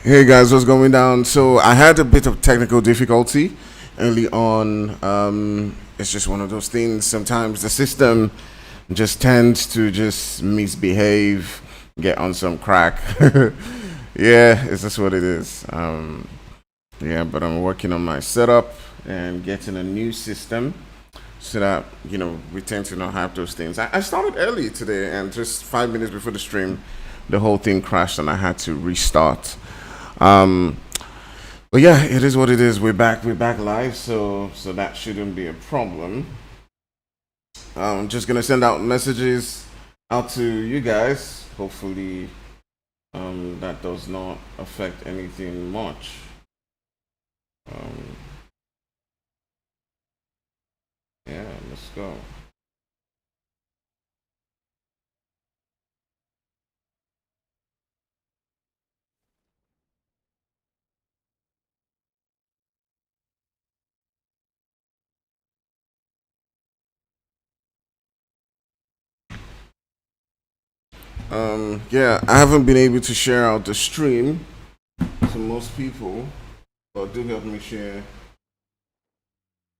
Hey guys, what's going down? So I had a bit of technical difficulty early on. It's just one of those things. Sometimes the system just tends to just misbehave, get on some crack. Yeah, it's just what it is. Yeah, but I'm working on my setup and getting a new system so that we tend to not have those things. I started early today, and just 5 minutes before the stream, the whole thing crashed, and I had to restart. Um, but yeah, it is what it is. We're back. We're back live, so that shouldn't be a problem. I'm just gonna send out messages out to you guys. Hopefully, that does not affect anything much. Um, yeah, let's go. Yeah, I haven't been able to share out the stream to most people, but do help me share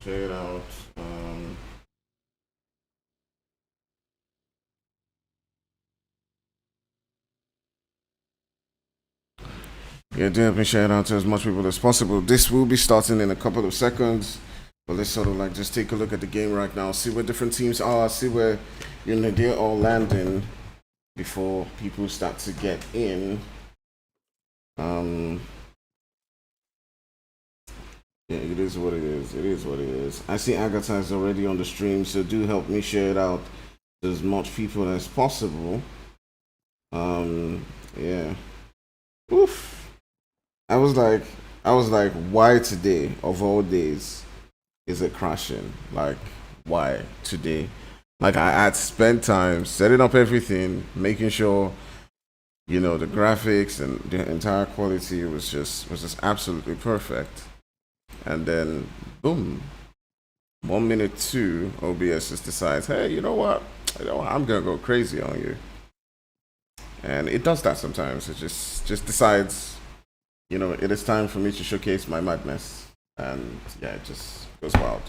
it out. Yeah, do help me share it out to as much people as possible. This will be starting in a couple of seconds, but let's sort of like just take a look at the game right now, see where different teams are, see where they're all landing before people start to get in. Um, yeah, it is what it is. It is what it is. I see Agatha is already on the stream, so do help me share it out to as much people as possible. Yeah. Oof. I was like, why today of all days is it crashing? Like, why today? Like, I had spent time setting up everything, making sure the graphics and the entire quality was just absolutely perfect, and then boom, 1 minute two, OBS just decides, hey, I'm gonna go crazy on you, and it does that sometimes. It just decides, it is time for me to showcase my madness, and yeah, it just goes wild.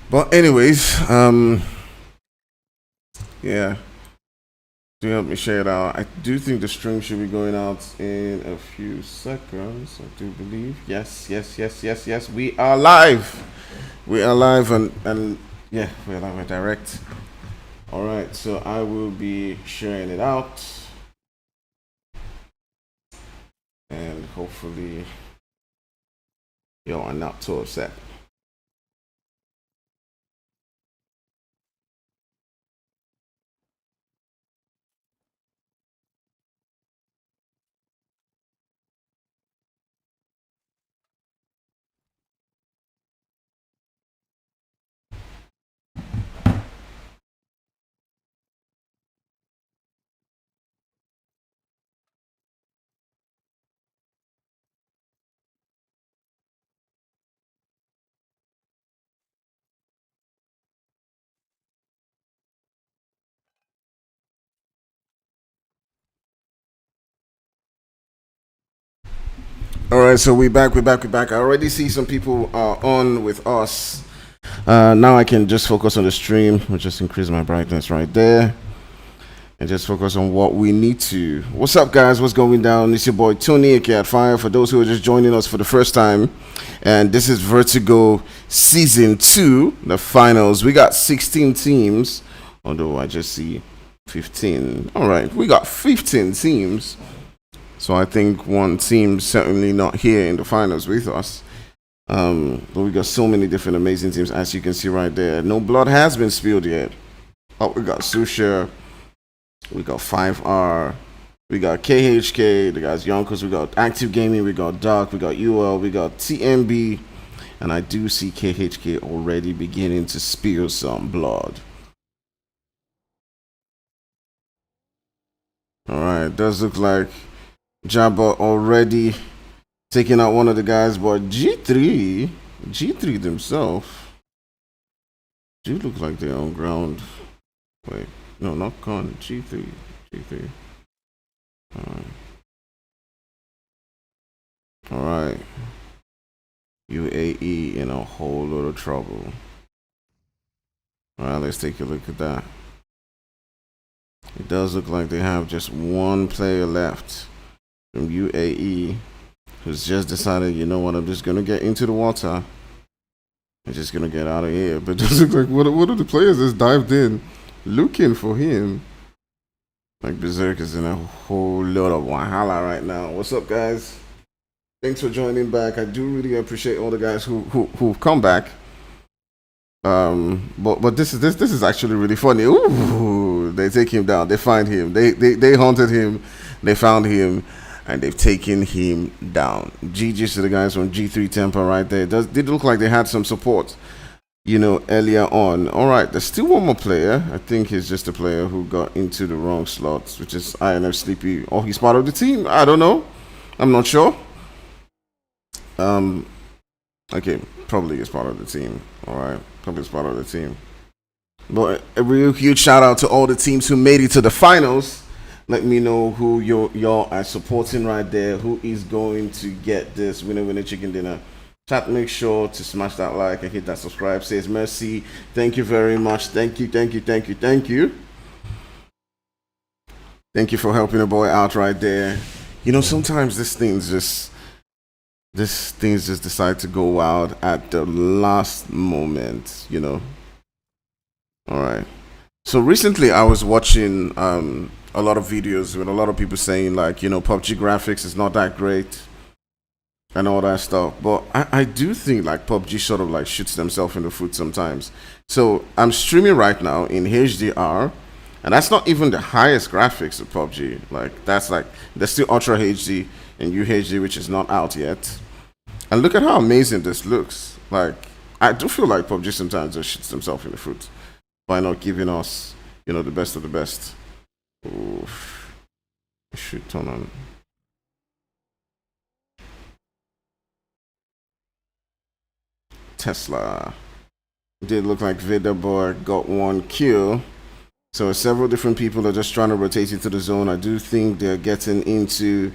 But anyways, yeah, do help me share it out. I do think the stream should be going out in a few seconds. I do believe. Yes, yes, yes, yes, yes. We are live. We are live, and yeah, we're live. We're direct. All right, so I will be sharing it out, and hopefully you are not too upset. All right, so we back. We're back. I already see some people are on with us. Now I can just focus on the stream. I'll just increase my brightness right there and just focus on what we need to. What's up, guys? What's going down? It's your boy Tony, aka at Fire. For those who are just joining us for the first time, and this is Vertigo Season 2, the finals. We got 16 teams, although I just see 15. All right, we got 15 teams. So I think one team certainly not here in the finals with us. But we got so many different amazing teams, as you can see right there. No blood has been spilled yet. Oh, we got Susha, we got 5R, we got KHK, the guys Yonkers, we got Active Gaming, we got Dark, we got UL, we got TMB, and I do see KHK already beginning to spill some blood. Alright, does look like Jabba already taking out one of the guys, but G3 themselves do look like they're on ground. Wait, no, not Con, G3. All right. UAE in a whole lot of trouble. All right, let's take a look at that. It does look like they have just one player left from UAE who's just decided, you know what, I'm just going to get into the water. I'm just going to get out of here. But it just looks like what are the players just dived in looking for him? Like Berserk is in a whole lot of wahala right now. What's up, guys? Thanks for joining back. I do really appreciate all the guys who've come back. But this is actually really funny. Ooh, they take him down. They find him. They hunted him. They found him, and they've taken him down. GG's to the guys from G3 Temper right there. It did look like they had some support, you know, earlier on. All right, there's still one more player. I think he's just a player who got into the wrong slots, which is INF Sleepy. Oh, he's part of the team. I don't know. I'm not sure. Okay, probably is part of the team. All right, probably is part of the team. But a real huge shout out to all the teams who made it to the finals. Let me know who y'all are supporting right there. Who is going to get this winner chicken dinner? Chat, make sure to smash that like and hit that subscribe. Says Mercy. Thank you very much. Thank you. Thank you for helping a boy out right there. You know, sometimes these things just decide to go out at the last moment, you know. All right. So recently I was watching a lot of videos with a lot of people saying, like, you know, PUBG graphics is not that great and all that stuff. But I do think like PUBG sort of like shoots themselves in the foot sometimes. So I'm streaming right now in HDR, and that's not even the highest graphics of PUBG. Like that's like there's still Ultra HD and UHD, which is not out yet. And look at how amazing this looks. Like, I do feel like PUBG sometimes just shoots themselves in the foot by not giving us, you know, the best of the best. Oof. I should turn on. Tesla. It did look like Vidaborg got one kill. So several different people are just trying to rotate into the zone. I do think they're getting into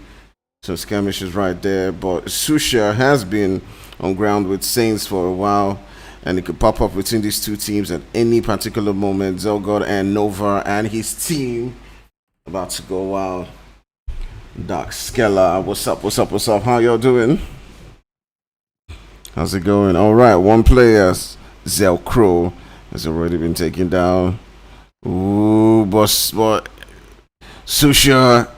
some skirmishes right there, but Susha has been on ground with Saints for a while, and it could pop up between these two teams at any particular moment. Zelgod and Nova and his team about to go wild. Doc Skella, what's up? How y'all doing? How's it going? All right, one player, Zelcro, has already been taken down. Ooh, but Susha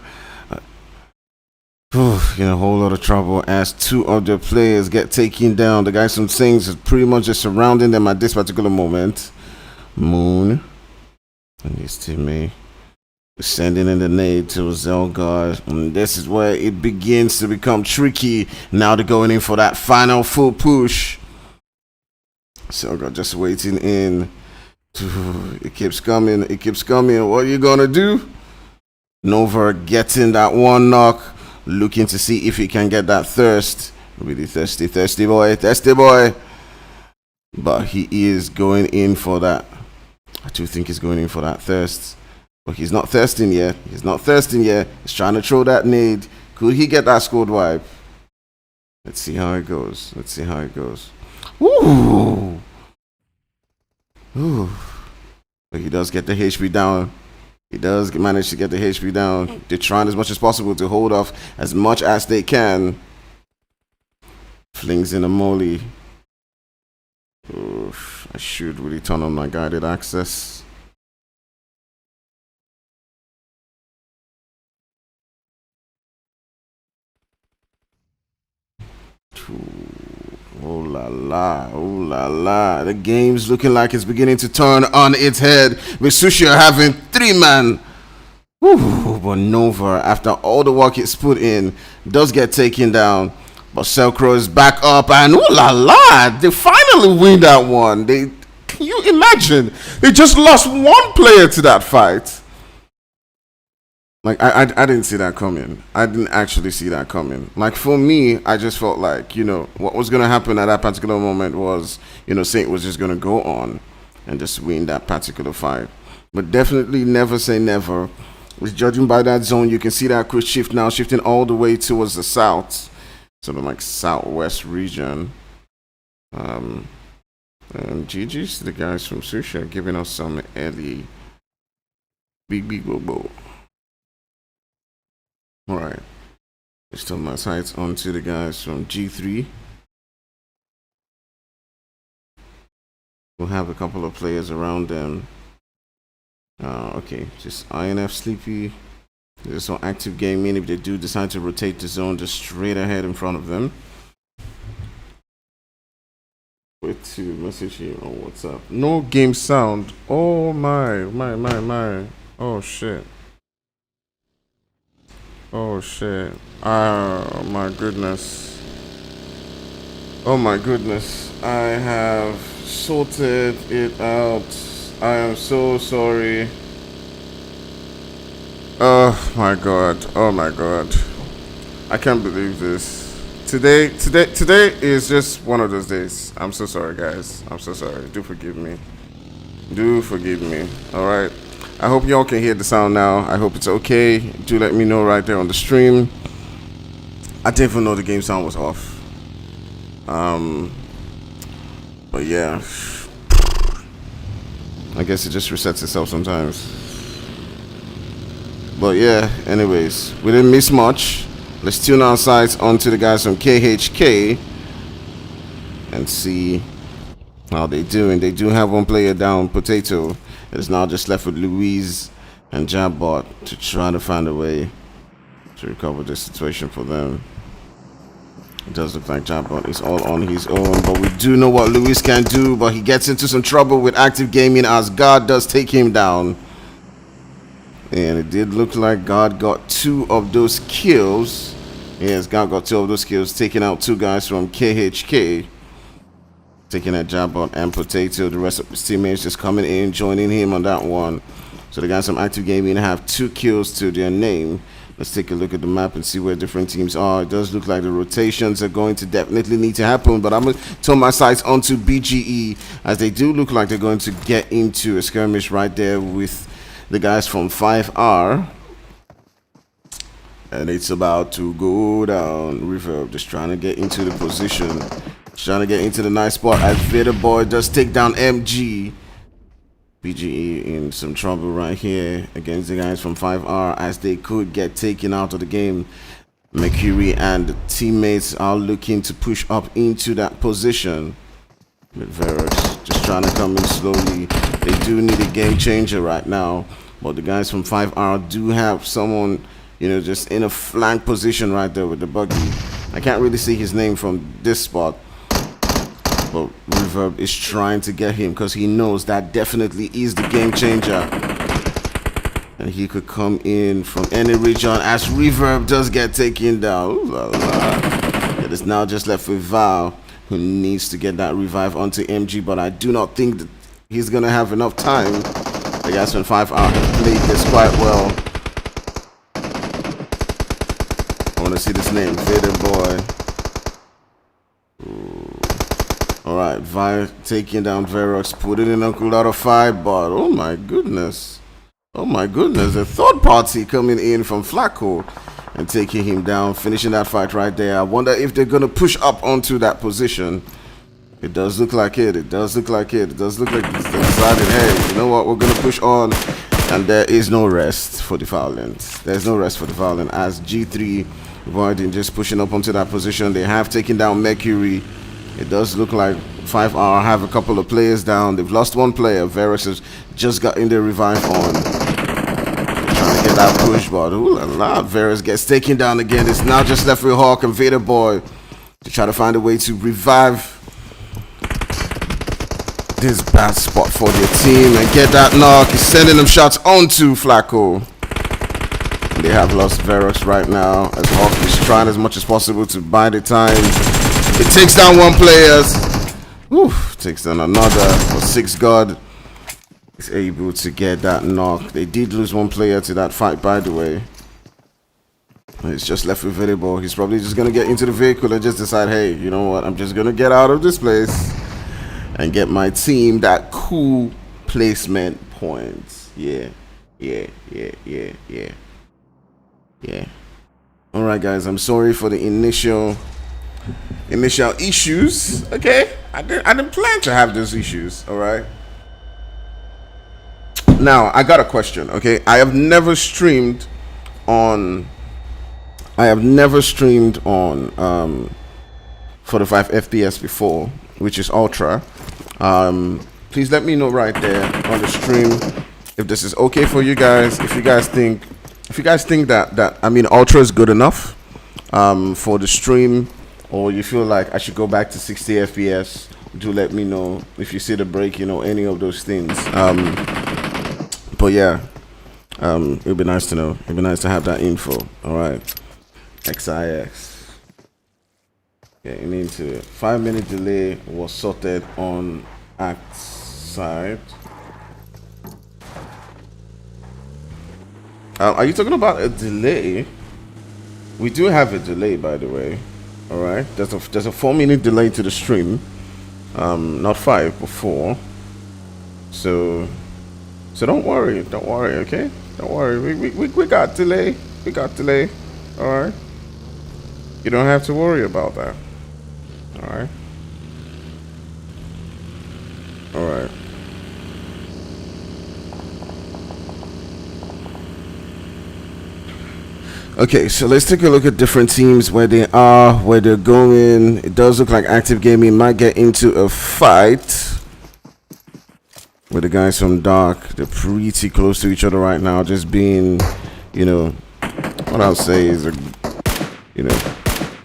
in a whole lot of trouble as two other players get taken down. The guys from Saints is pretty much just surrounding them at this particular moment. Moon and his teammate sending in the nade to Zelgard. And this is where it begins to become tricky. Now they're going in for that final full push. Zelgard just waiting in. It keeps coming. What are you gonna do? Nova getting that one knock. Looking to see if he can get that thirst. Really thirsty boy. But he is going in for that. I do think he's going in for that thirst. But he's not thirsting yet. He's trying to throw that nade. Could he get that squad wipe? Let's see how it goes. Ooh. But he does get the HP down. He does manage to get the HP down. They're trying as much as possible to hold off as much as they can. Flings in a molly. Oof, I should really turn on my guided access. Oh la la. The game's looking like it's beginning to turn on its head with Sushi having 3-man. But Nova, after all the work it's put in, does get taken down. But Selcro is back up, and oh la la, they finally win that one. Can you imagine? They just lost one player to that fight. Like, I didn't see that coming. I didn't actually see that coming. Like, for me, I just felt like, you know, what was going to happen at that particular moment was, you know, Saint was just going to go on and just win that particular fight. But definitely never say never. With judging by that zone, you can see that quick shift now shifting all the way towards the south. sort of like southwest region. And GG's to the guys from Susha giving us some early big bobo. Alright. Just turn my sights onto the guys from G3. We'll have a couple of players around them. Okay, just INF Sleepy. There's some active gaming. If they do decide to rotate the zone, just straight ahead in front of them. Wait to message him on WhatsApp. No game sound. Oh my. Oh shit. Oh shit. Oh my goodness. Oh my goodness. I have sorted it out. I am so sorry. Oh my god. Oh my god. I can't believe this. Today is just one of those days. I'm so sorry, guys. I'm so sorry. Do forgive me. Do forgive me. Alright. I hope y'all can hear the sound now. I hope it's okay. Do let me know right there on the stream. I didn't even know the game sound was off. But yeah. I guess it just resets itself sometimes. But yeah, anyways, we didn't miss much. Let's tune our sights onto the guys from KHK and see how they doing. They do have one player down, Potato. It is now just left with Louise and Jabbot to try to find a way to recover the situation for them. It does look like Jabbot is all on his own, but we do know what Louise can do, but he gets into some trouble with active gaming as God does take him down. And it did look like God got 2 of those kills. Yes, God got 2 of those kills, taking out 2 guys from KHK. Taking out Jabbot and Potato. The rest of his teammates just coming in, joining him on that one. So the guys from Active Gaming have 2 kills to their name. Let's take a look at the map and see where different teams are. It does look like the rotations are going to definitely need to happen, but I'm going to turn my sights onto BGE as they do look like they're going to get into a skirmish right there with the guys from 5R. And it's about to go down. Reverb just trying to get into the position. Just trying to get into the nice spot as Vader Boy does take down MG. BGE in some trouble right here against the guys from 5R as they could get taken out of the game. Mercury and the teammates are looking to push up into that position. With Verox just trying to come in slowly. They do need a game changer right now. But the guys from 5R do have someone, you know, just in a flank position right there with the buggy. I can't really see his name from this spot. But Reverb is trying to get him because he knows that definitely is the game changer. And he could come in from any region as Reverb does get taken down. Ooh la la. It is now just left with Val, who needs to get that revive onto MG. But I do not think that he's going to have enough time. The guys from 5R played this quite well. I want to see this name, Vader Boy. Alright, Vi taking down Verox, putting in a lot of fight, but oh my goodness. Oh my goodness, a third party coming in from Flacco and taking him down, finishing that fight right there. I wonder if they're going to push up onto that position. It does look like it. It does look like it. It does look like they decided, hey, you know what, we're going to push on. And there is no rest for the Violent. There's no rest for the Violent as G3 avoiding just pushing up onto that position. They have taken down Mercury. It does look like 5R have a couple of players down. They've lost one player. Verox has just got in their revive on. They're trying to get that push, but ooh la la. Verox gets taken down again. It's now just left with Hawk and Vader Boy to try to find a way to revive this bad spot for their team and get that knock. He's sending them shots onto Flacco. They have lost Verox right now as Hawk is trying as much as possible to buy the time. It takes down one player. Takes down another. But 6 God is able to get that knock. They did lose one player to that fight, by the way. It's just left with Variable. He's probably just going to get into the vehicle and just decide, hey, you know what? I'm just going to get out of this place and get my team that cool placement points. Yeah. Alright, guys. I'm sorry for the initial initial issues. Okay, I didn't plan to have those issues. All right. Now I got a question. Okay, I have never streamed on 45 FPS before, which is ultra. Please let me know right there on the stream if this is okay for you guys. If you guys think that I mean ultra is good enough for the stream, or you feel like I should go back to 60 FPS, do let me know. If you see the break, any of those things. But yeah, it'd be nice to know. It'd be nice to have that info. All right, XIX. Getting into it. 5-minute delay was sorted on act side. Are you talking about a delay? We do have a delay, by the way. All right, there's a 4-minute delay to the stream. Not 5, but 4. So don't worry, okay? Don't worry. We got delay. We got delay. All right. You don't have to worry about that. All right. All right. Okay, so let's take a look at different teams, where they are, where they're going. It does look like Active Gaming might get into a fight with the guys from Dark. They're pretty close to each other right now, just being, what I'll say is,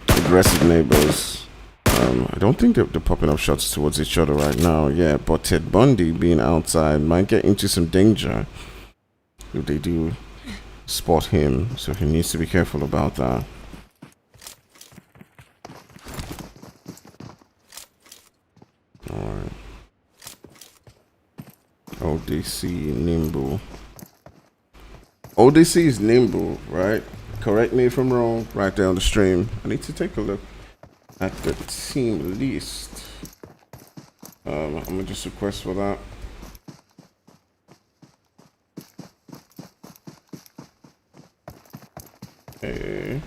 aggressive neighbors. I don't think they're popping up shots towards each other right now. Yeah, but Ted Bundy being outside might get into some danger if they do spot him, so he needs to be careful about that. Alright. ODC nimble. ODC is nimble, right? Correct me if I'm wrong. Right there on the stream. I need to take a look at the team list. I'm gonna just request for that. Okay.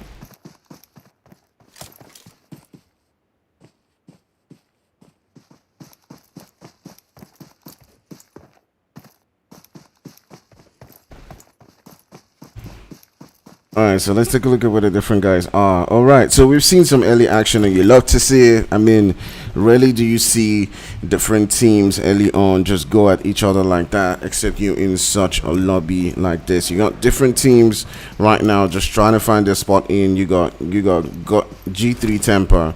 Alright, so let's take a look at where the different guys are. Alright, so we've seen some early action and you love to see it. I mean, rarely do you see different teams early on just go at each other like that, except you in such a lobby like this. You got different teams right now just trying to find their spot in. You got G3 Temper,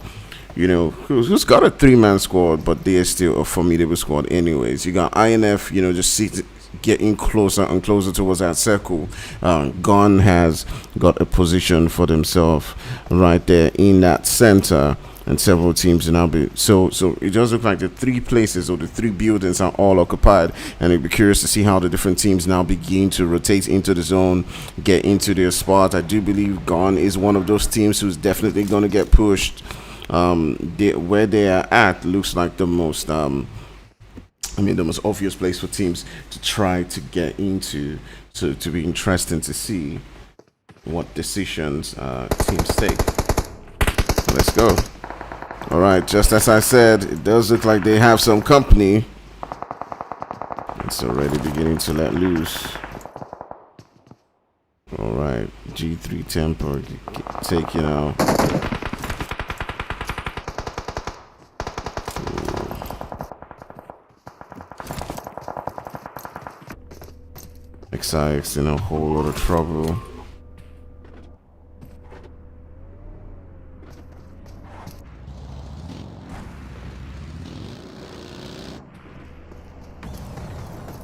who's got a 3-man squad, but they are still a formidable squad anyways. You got INF, just getting closer and closer towards that circle. Gon has got a position for themselves right there in that center, and several teams now be so it does look like the 3 places or the 3 buildings are all occupied, and it'd be curious to see how the different teams now begin to rotate into the zone, get into their spot. I do believe Gon is one of those teams who's definitely going to get pushed. Where they are at looks like the most the most obvious place for teams to try to get into, to be interesting to see what decisions teams take. So let's go. All right, just as I said, it does look like they have some company. It's already beginning to let loose. All right, G3 Temper taking out. XIX in a whole lot of trouble.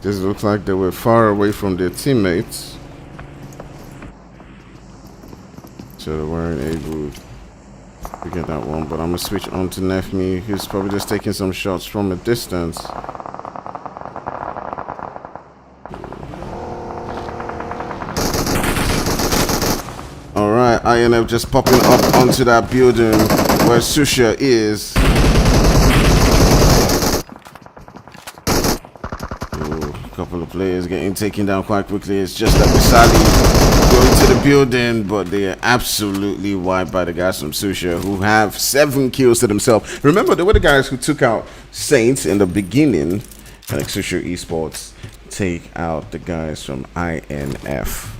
This looks like they were far away from their teammates, so they weren't able to get that one. But I'm gonna switch on to Nefme, who's probably just taking some shots from a distance. Alright, INF just popping up onto that building where Susha is. Ooh, a couple of players getting taken down quite quickly. It's just that Misali into the building, but they are absolutely wiped by the guys from Susha, who have 7 kills to themselves. Remember, they were the guys who took out Saints in the beginning. Like Susha Esports take out the guys from INF.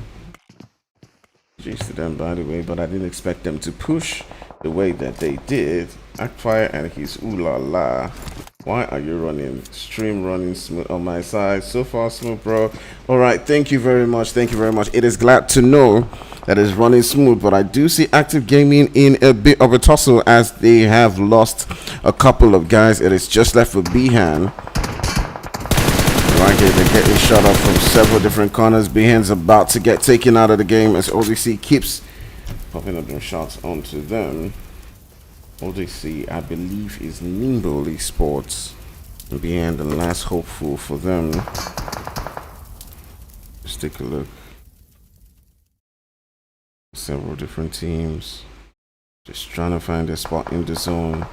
Jeez to them, by the way, but I didn't expect them to push the way that they did. Akfire and his ooh la la. Why are you running? Stream running smooth on my side. So far, smooth, bro. All right, thank you very much. Thank you very much. It is glad to know that it's running smooth, but I do see Active Gaming in a bit of a tussle as they have lost a couple of guys. It is just left for Bihan. Right here, they're getting shot up from several different corners. Bihan's about to get taken out of the game as ODC keeps popping up them shots onto them. ODC, I believe, is Nimble Esports. And Bihan, the last hopeful for them. Let's take a look. Several different teams. Just trying to find a spot in the zone.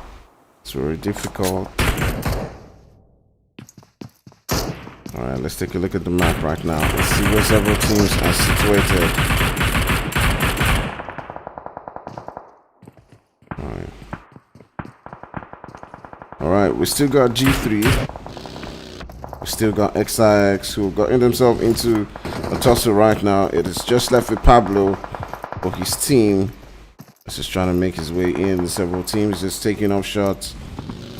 It's very difficult. Alright, let's take a look at the map right now. Let's see where several teams are situated. Alright. Alright, we still got G3. We still got XIX who got themselves into a tussle right now. It is just left with Pablo or his team. He's just trying to make his way in. Several teams just taking off shots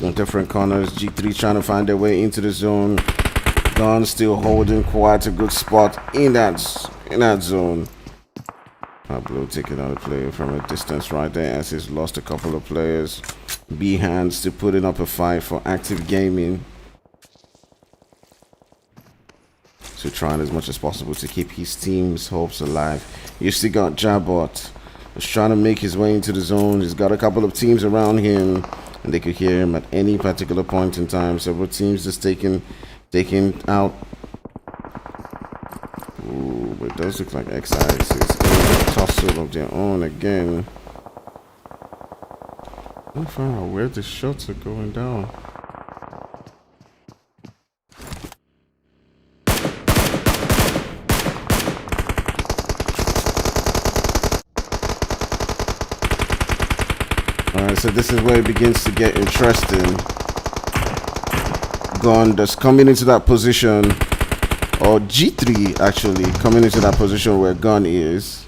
on different corners. G3 trying to find their way into the zone. Gun still holding quite a good spot in that zone. Pablo taking out a player from a distance right there as he's lost a couple of players. Bihan still putting up a fight for Active Gaming. So trying as much as possible to keep his team's hopes alive. You still got Jabot. He's trying to make his way into the zone. He's got a couple of teams around him, and they could hear him at any particular point in time. Several teams just taking out. Ooh, but it does look like XIS is in a tussle of their own again. I'm trying to find out where the shots are going down. Alright, so this is where it begins to get interesting. Gun just coming into that position, or G3 actually coming into that position where Gun is,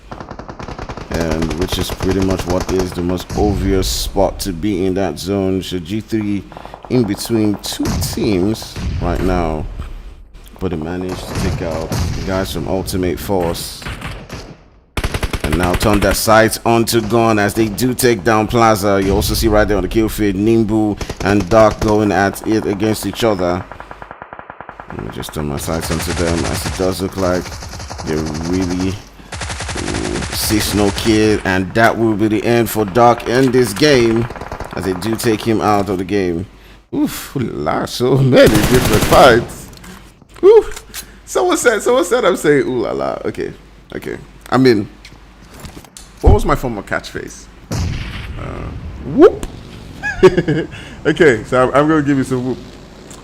and which is pretty much what is the most obvious spot to be in that zone. So G3 in between 2 teams right now, but they managed to take out the guys from Ultimate Force. And now turn their sights onto Gun as they do take down Plaza. You also see right there on the kill feed, Nimbu and Dark going at it against each other. Let me just turn my sights onto them as it does look like they're really 6-no kill, and that will be the end for Dark in this game as they do take him out of the game. Oof, so many different fights. Oof. Someone said I'm saying ooh la la. Okay. I mean, what was my former catchphrase? Whoop. Okay, so I'm going to give you some whoop.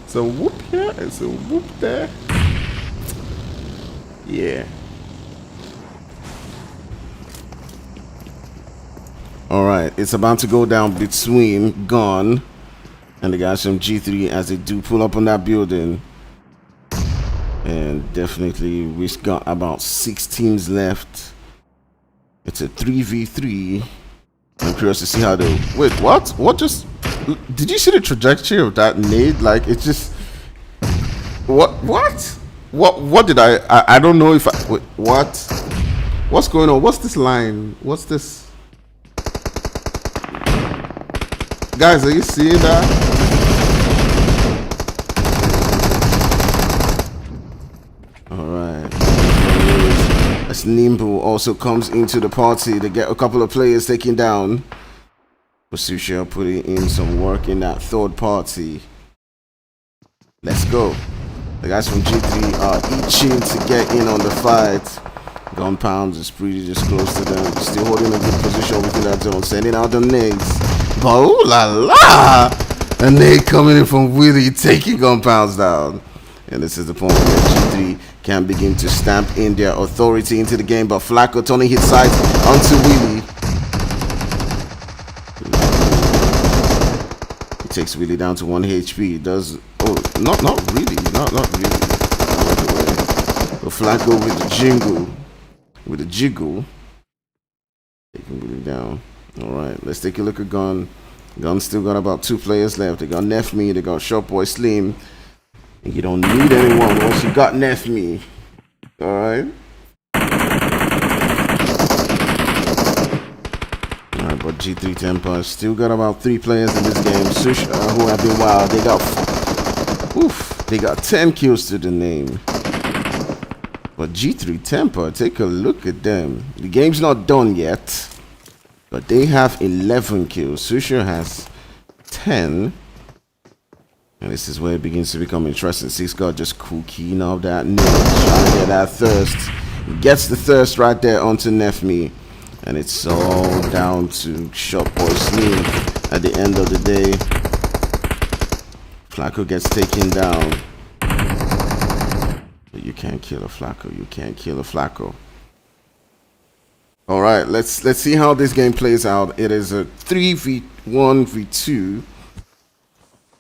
So whoop here and some whoop there. Yeah. Alright, it's about to go down between Gun and the guys from G3 as they do pull up on that building. And definitely we've got about 6 teams left. It's a 3v3. I'm curious to see how they... Wait, what? What just... Did you see the trajectory of that nade? Like, it just... What? What did I don't know if I... Wait, what? What's going on? What's this line? What's this? Guys, are you seeing that? Alright. As Nimbu also comes into the party to get a couple of players taken down. Susha putting in some work in that third party. Let's go. The guys from G3 are itching to get in on the fight. Gun Pounds is pretty just close to them. Still holding a good position within that zone. Sending out the nades. But ooh la la! A nade coming in from Willie, taking Gun Pounds down. And this is the point where G3 can begin to stamp in their authority into the game. But Flacco turning his sight onto Willie. He takes Willie down to 1 HP. Does not really. But Flacco with the jiggle. Taking Willie down. Alright, let's take a look at Gun. Gun still got about 2 players left. They got Nefme, they got Short Boy Slim. And you don't need anyone once you got Nefme. Alright. Alright, but G3 Temper still got about 3 players in this game. Susha, who have been wild. They got 10 kills to the name. But G3 Temper, take a look at them. The game's not done yet. But they have 11 kills. Susha has 10. And this is where it begins to become interesting. Six got just cooking up that nose, trying to get that thirst. He gets the thirst right there onto Nefme. And it's all down to Short Boy Slim at the end of the day. Flacco gets taken down. But you can't kill a Flacco. You can't kill a Flacco. All right, let's see how this game plays out. It is a 3v1v2,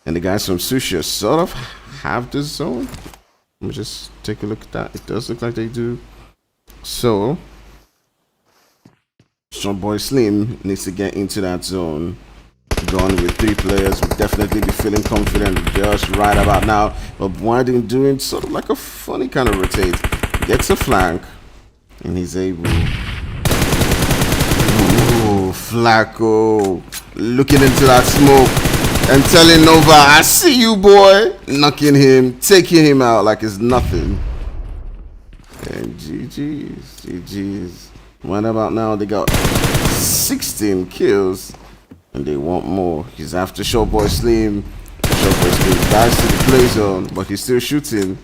and the guys from Susha sort of have the zone. Let me just take a look at that. It does look like they do. So, Short Boy Slim needs to get into that zone. Gone with 3 players, will definitely be feeling confident just right about now. But Widen doing sort of like a funny kind of rotate. Gets a flank, and he's able. Flacco looking into that smoke and telling Nova, I see you, boy. Knocking him, taking him out like it's nothing. And GG's. What about now? They got 16 kills and they want more. He's after Short Boy Slim. Short Boy Slim dives to the play zone, but he's still shooting.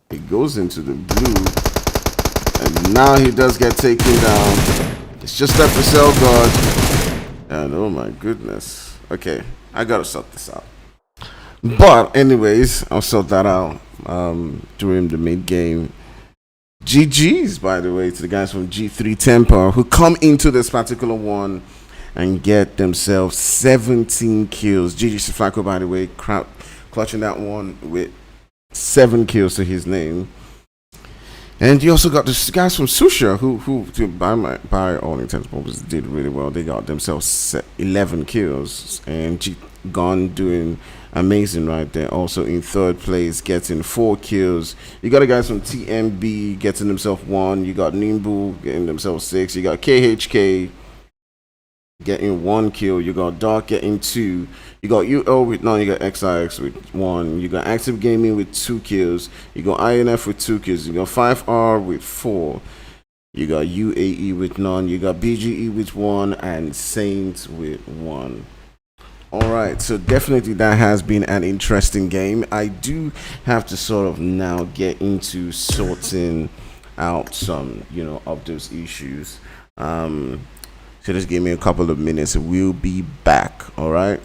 He goes into the blue. And now he does get taken down. It's just that for cell guard. And oh my goodness. Okay, I gotta sort this out. But anyways, I'll sort that out during the mid game. GG's, by the way, to the guys from G3 Temper who come into this particular one and get themselves 17 kills. GG's to Flacco, by the way, clutching that one with 7 kills to his name. And you also got the guys from Susha who by all intents and purposes did really well. They got themselves 11 kills, and Gon doing amazing right there. Also in 3rd place, getting 4 kills. You got the guys from TMB getting themselves 1. You got Nimbu getting themselves 6. You got KHK getting 1 kill. You got Dark getting 2. You got UL with 9. You got XIX with 1. You got Active Gaming with 2 kills. You got INF with 2 kills. You got 5R with 4. You got UAE with none. You got BGE with 1 and Saints with 1. Alright, so definitely that has been an interesting game. I do have to sort of now get into sorting out some, of those issues. So just give me a couple of minutes and we'll be back. Alright.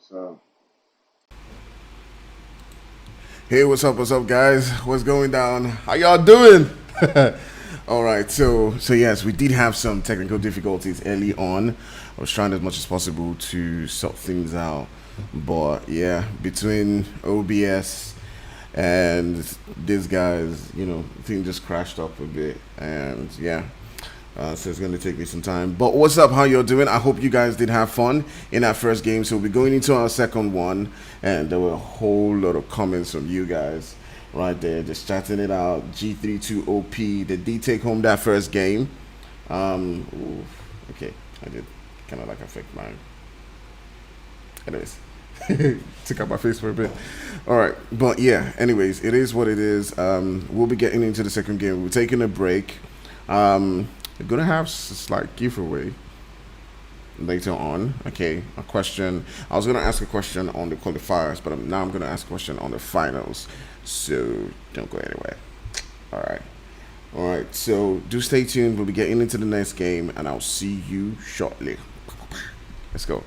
So, hey, what's up? What's up, guys? What's going down? How y'all doing? All right. So yes, we did have some technical difficulties early on. I was trying as much as possible to sort things out, but yeah, between OBS and these guys, thing just crashed up a bit, and yeah. So it's going to take me some time. But what's up? How you're doing? I hope you guys did have fun in our first game. So we'll be going into our second one. And there were a whole lot of comments from you guys right there. Just chatting it out. G32OP. They did take home that first game. Okay. I did kind of like affect mine. Anyways. Took out my face for a bit. All right. But yeah. Anyways, it is what it is. We'll be getting into the second game. We're taking a break. We're gonna have a slight giveaway later on. Okay, a question. I was gonna ask a question on the qualifiers, but now I'm gonna ask a question on the finals. So don't go anywhere. All right. So do stay tuned. We'll be getting into the next game, and I'll see you shortly. Let's go.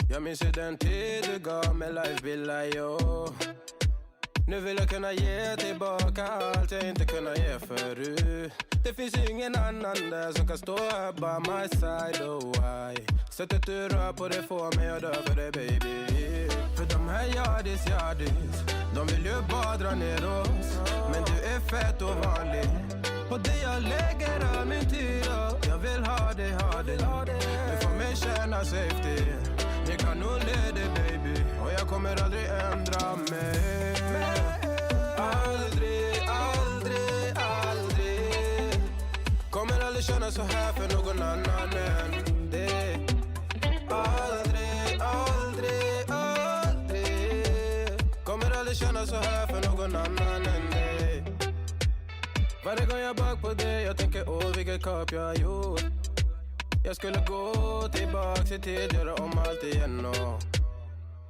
Jag minns hur den tid du gav mig life billar yo. Nu vill jag kunna ge tillbaka allt jag inte kunna ge förut. Det finns ingen annan där som kan stå här by my side, oh why. Sättet du rör på det får mig att dö för dig baby. För de här yardis, de vill ju bara dra ner oss. Men du är fett och vanlig. Och det jag lägger av min tid och jag vill ha dig. Du får mig känna safety. Jag kan nog leda dig baby. Och jag kommer aldrig ändra mig. Aldrig. Kommer aldrig känna så här för någon annan än dig. Aldrig. någon annan än dig. Varje gång jag bak på dig, jag tänker vilket kap jag gjort. Jag skulle gå tillbaks i tid, göra om allt igen och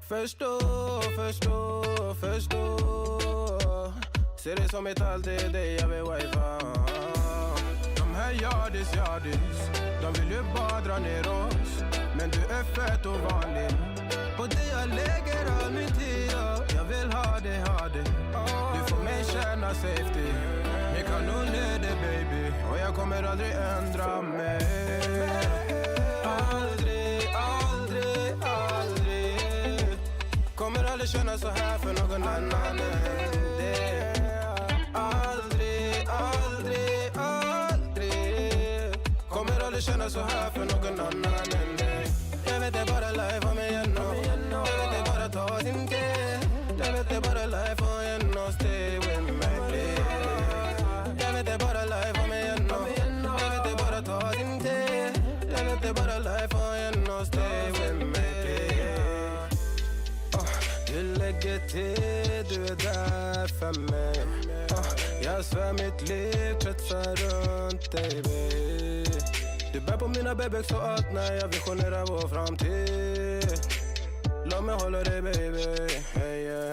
förstå. Ser det som ett allt, det är dig jag vill wifa. De här yardis, de vill ju bara dra ner oss. Men du är fett och vanlig. På det jag lägger all min tid. Jag vill ha det. Du får mig känna safety. Jag kan nog ner det baby. Och jag kommer aldrig ändra mig. Aldrig. Kommer aldrig känna så här för någon annan än det. Aldrig. Kommer aldrig känna så här för någon annan än dig. Jag vet det bara life om igen och jag vet det bara ta sin tid. Jag vet det bara life och igen och stay with me please. Jag vet det bara life om igen och jag vet det bara ta sin tid. Jag vet det bara life och igen och stay with me please. Du lägger till, du är där för mig. Jag svär mitt liv kretsar runt dig baby. Du bär på mina bebek så allt när jag visionerar vår framtid. Låt mig hålla dig baby. Hey, yeah.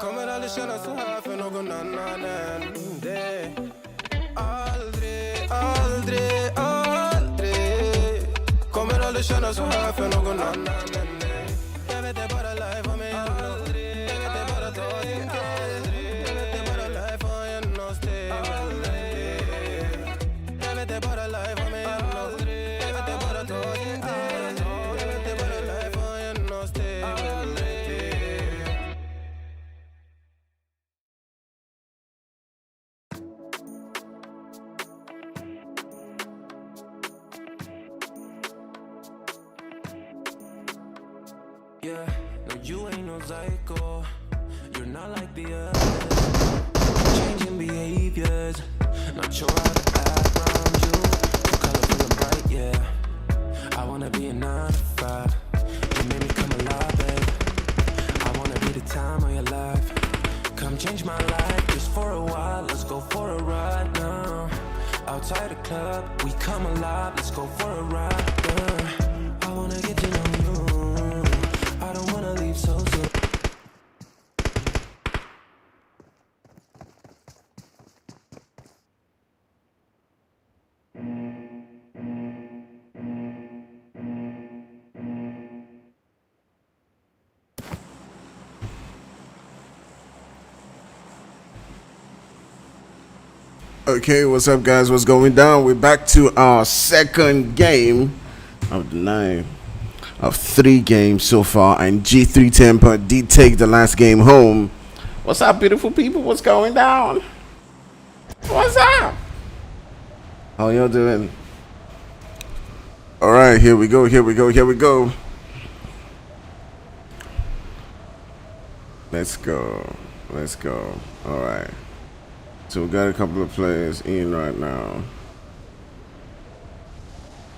Kommer aldrig känna så här för någon annan än dig. Aldrig. Kommer aldrig känna så här för någon annan än dig. Jag vet det bara life om mig. Aldrig. Jag vet det bara ta din tid. Jag vet det bara life och en och stay with me. Jag vet det bara life om mig. Aldrig. Jag vet det bara ta din tid. Jag vet det bara life och en och stay with me. Yeah, no, you ain't no psycho. You're not like the others. Changing behaviors. Not sure how to act around you. You're colorful and bright, yeah. I wanna be a 9 to 5. You made me come alive, babe. I wanna be the time of your life. Come change my life just for a while. Let's go for a ride now. Outside the club, we come alive. Let's go for a ride, yeah. I wanna get to know you. I don't wanna leave so soon. Okay, what's up guys, what's going down? We're back to our second game of the night of 3 games so far, and G3 Temper did take the last game home. What's up beautiful people, what's going down? What's up? How y'all doing? Alright, here we go. Let's go. Alright. So we got a couple of players in right now.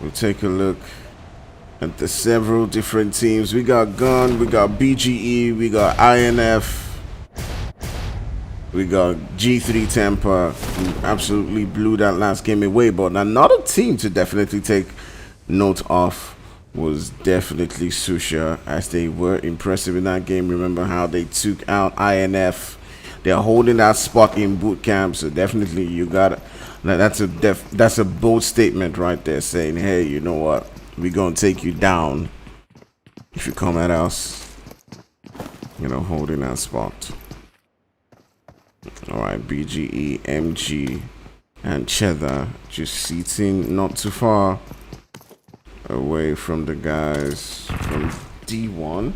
We'll take a look at the several different teams. We got Gun, we got BGE, we got INF, we got G3 Temper, who absolutely blew that last game away. But another team to definitely take note of was definitely Susha, as they were impressive in that game. Remember how they took out INF. They're holding that spot in boot camp, so definitely you got that's a bold statement right there, saying, hey, you know what, we're gonna take you down if you come at us, you know, holding that spot. All right, BGE, MG, and Cheddar just sitting not too far away from the guys from D1.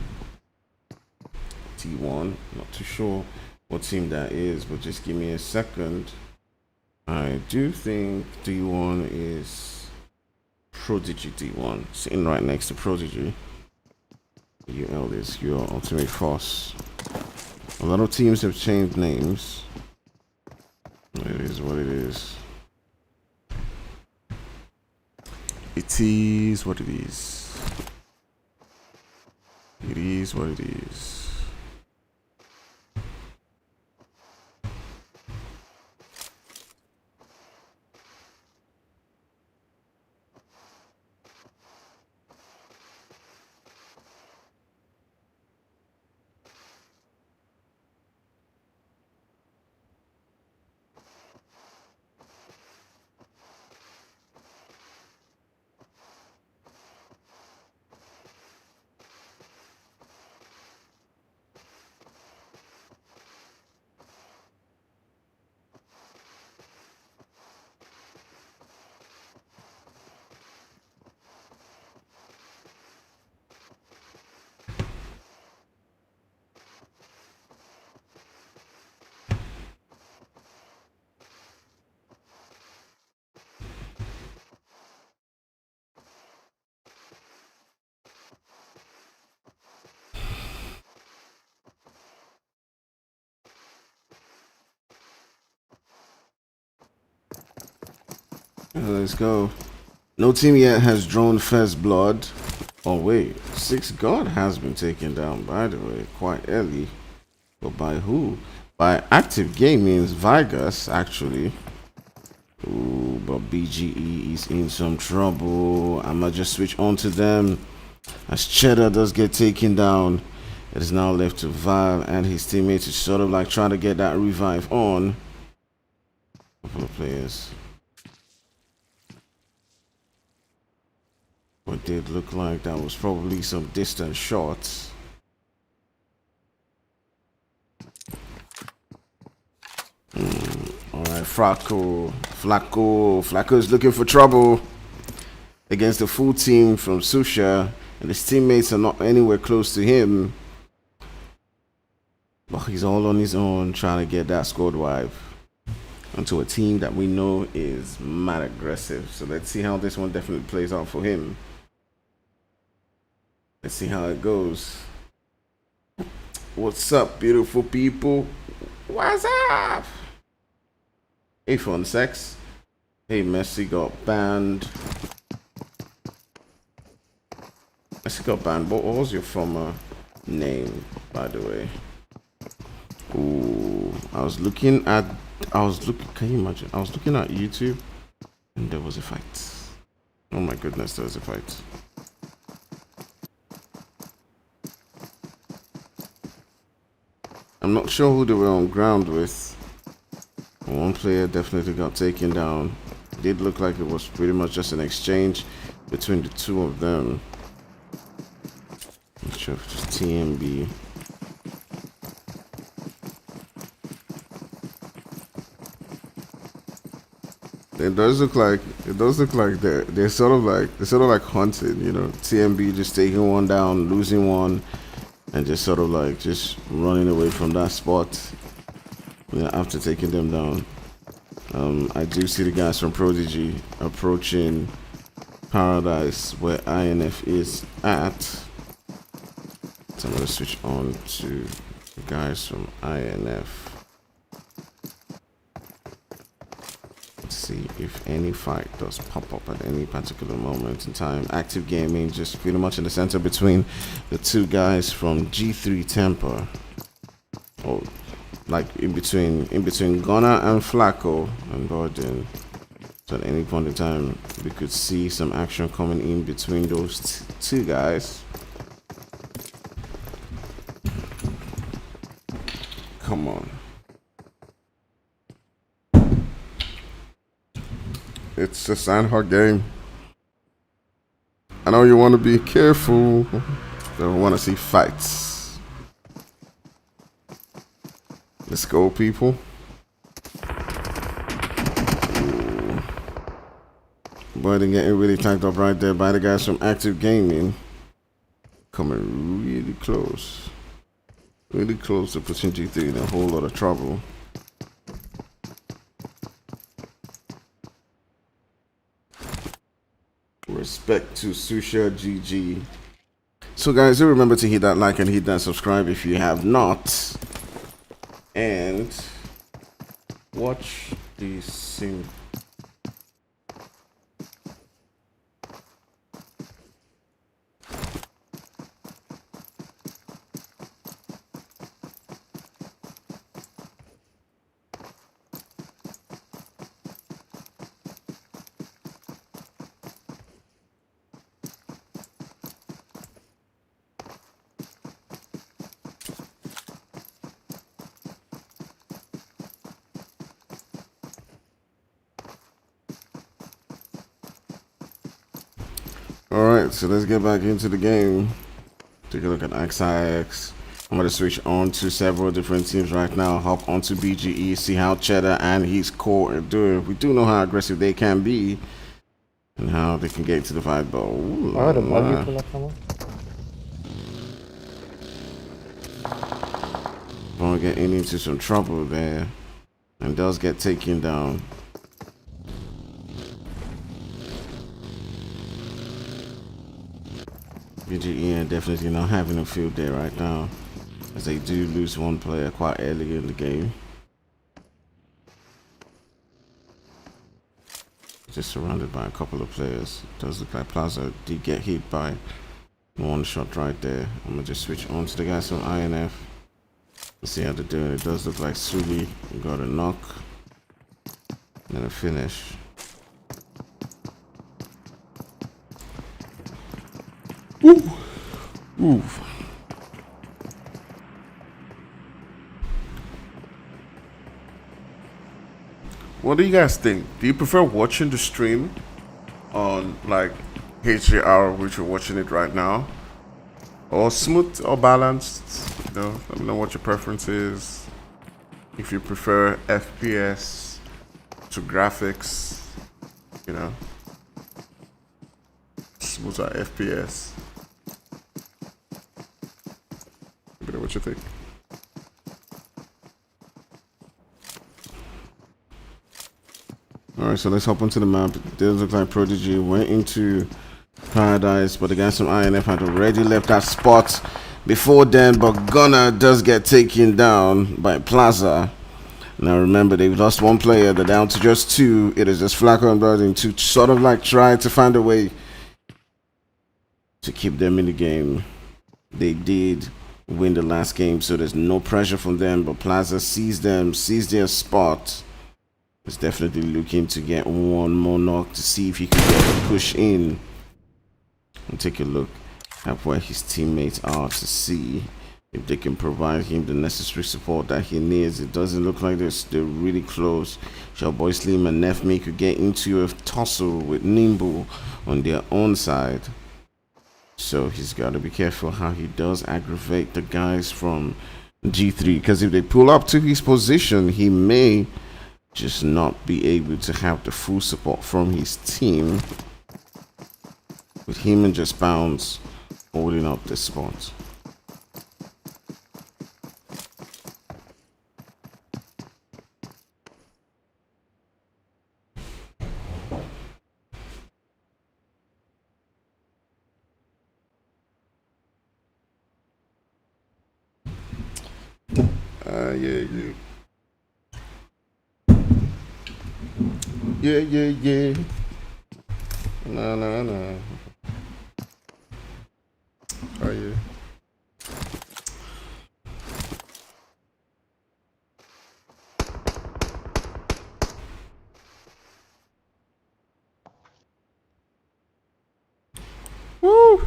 Not too sure what team that is, but just give me a second. I do think D1 is Prodigy. D1 sitting right next to Prodigy. UL is your Ultimate Force. A lot of teams have changed names. It is what it is. It is what it is. is what it is. Let's go. No team yet has drawn first blood. Oh wait, 6 God has been taken down, by the way, quite early. But by who? By Active Gaming's Vegas, actually. Ooh, but BGE is in some trouble. I'ma just switch on to them. As Cheddar does get taken down, it is now left to Val and his teammates to sort of like trying to get that revive on. Couple of players. What did look like that was probably some distant shots. Alright, Flacco is looking for trouble against the full team from Susha, and his teammates are not anywhere close to him. But he's all on his own trying to get that squad wipe onto a team that we know is mad aggressive. So let's see how this one definitely plays out for him. Let's see how it goes. What's up, beautiful people? What's up? Hey, Fun Sex. Hey, Messi got banned. What was your former name, by the way? Ooh, can you imagine? I was looking at YouTube and there was a fight. Oh my goodness, there was a fight. I'm not sure who they were on ground with. One player definitely got taken down. It did look like it was pretty much just an exchange between the two of them. Not sure if it's TMB. It does look like they're sort of like hunted, you know. TMB just taking one down, losing one, and just sort of like just running away from that spot, you know, after taking them down. I do see the guys from Prodigy approaching Paradise where INF is at. So I'm gonna switch on to the guys from INF. See if any fight does pop up at any particular moment in time. Active Gaming just pretty much in the center between the two guys from G3 Temper. Oh, like in between Gunner and Flacco and Gordon. So at any point in time, we could see some action coming in between those two guys. Come on. It's a Sandhawk game. I know you want to be careful. Don't want to see fights. Let's go, people. Ooh. Boy, they're getting really tanked up right there by the guys from Active Gaming. Coming really close. Really close to pushing G3 in a whole lot of trouble. Respect to Susha GG. So guys, do remember to hit that like and hit that subscribe if you have not. And watch the sim. Alright, so let's get back into the game. Take a look at XIX. I'm going to switch on to several different teams right now. Hop onto BGE, see how Cheddar and his core are doing. We do know how aggressive they can be and how they can get to the fight, but ooh, I heard a buggy pull up someone. Gonna get into some trouble there and does get taken down. BGE are definitely not having a field day right now, as they do lose one player quite early in the game. Just surrounded by a couple of players. Does look like Plaza did get hit by one shot right there. I'm gonna just switch on to the guys from INF. Let's see how they're doing. It does look like Suli got a knock and a finish. Woo! Oof. What do you guys think? Do you prefer watching the stream on like HDR, which you're watching it right now, or smooth or balanced? You know, let me know what your preference is. If you prefer FPS to graphics, you know, smoother FPS. Let me know what you think. Alright, so let's hop onto the map. It does look like Prodigy went into Paradise, but the guys from INF had already left that spot before then, but Gunner does get taken down by Plaza. Now remember, they've lost one player, they're down to just two. It is just Flacco and Brothing to sort of like try to find a way to keep them in the game. They did win the last game, so there's no pressure from them, but Plaza sees them, sees their spot. Is definitely looking to get one more knock to see if he can get a push in. And take a look at where his teammates are to see if they can provide him the necessary support that he needs. It doesn't look like they're really close. Showboy Slim and Nefme could get into a tussle with Nimble on their own side. So he's got to be careful how he does aggravate the guys from G3. Because if they pull up to his position, he may just not be able to have the full support from his team, with him and Just Bounce holding up the spot. Yeah. No. Oh yeah. Woo!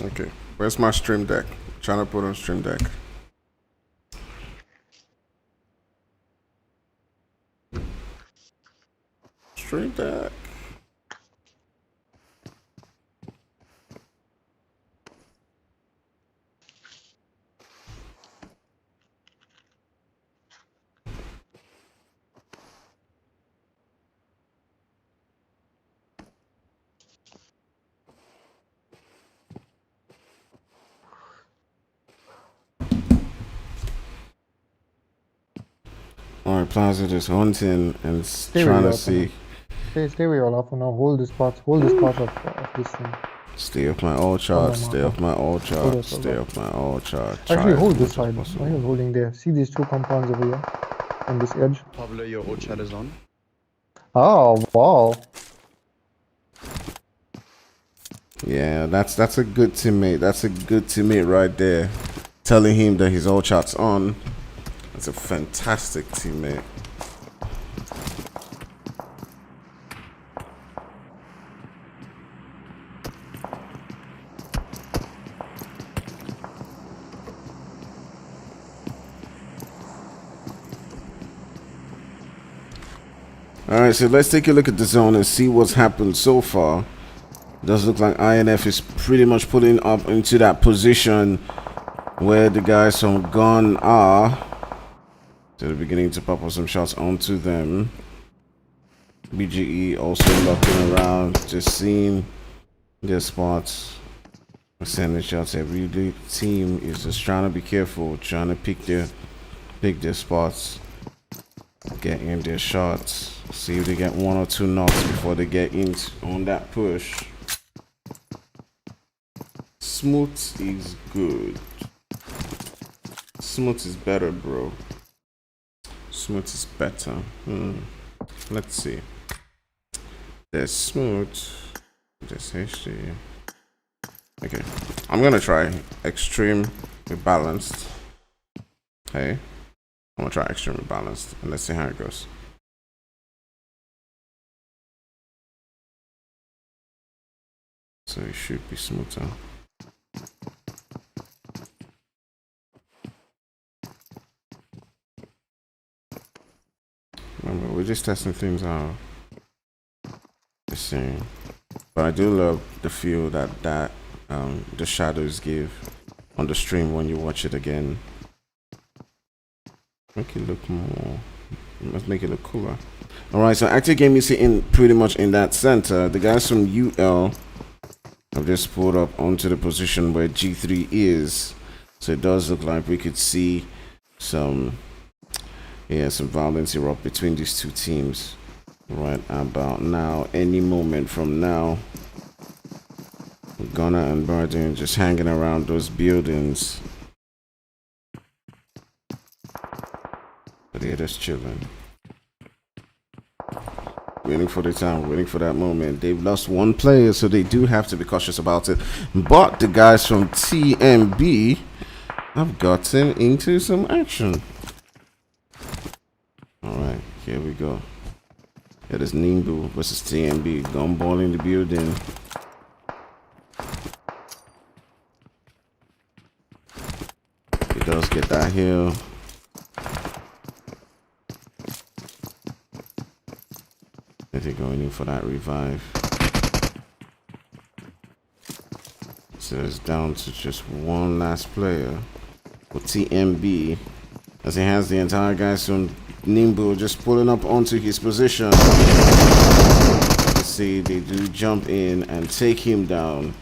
Okay, where's my stream deck? I'm trying to put on stream deck. Stream deck. Alright, Plaza just hunting and trying to see. Stay where you're off now. Hold the spots of this thing. Stay off my all charts, stay off my all charts, stay off my all charts. Actually, hold this side. Why are you holding there? See these two compounds over here on this edge? Pablo, your ult chat is on. Oh, wow. Yeah, that's a good teammate. That's a good teammate right there. Telling him that his all charts on. That's a fantastic teammate. All right, so let's take a look at the zone and see what's happened so far. Does look like INF is pretty much pulling up into that position where the guys from Gun are. So they're beginning to pop up some shots onto them. BGE also looking around, just seeing their spots. Sending shots. Every team is just trying to be careful, trying to pick their spots, get in their shots, see if they get 1 or 2 knocks before they get in on that push. Smooth is good. Smooth is better, bro. Smooth is better. Let's see. There's smooth. There's HD. Okay, I'm gonna try extreme with balanced. Hey, I'm gonna try extreme with balanced and let's see how it goes. So it should be smoother. Remember, we're just testing things out. Just saying. But I do love the feel that the shadows give on the stream when you watch it again. Make it look more. Let's make it look cooler. All right, so Active Game is sitting pretty much in that center. The guys from UL have just pulled up onto the position where G3 is. So it does look like we could see some violence erupt between these two teams right about now. Any moment from now. Gunner and Burden just hanging around those buildings. But they're just chilling. Waiting for the time, waiting for that moment. They've lost 1 player, so they do have to be cautious about it. But the guys from TMB have gotten into some action. Alright, here we go. It is Nimbu versus TMB. Gumball in the building. He does get that hill. They're going in for that revive. So it's down to just 1 last player for TMB. As he has the entire guys from Nimbu just pulling up onto his position. Let's see, they do jump in and take him down.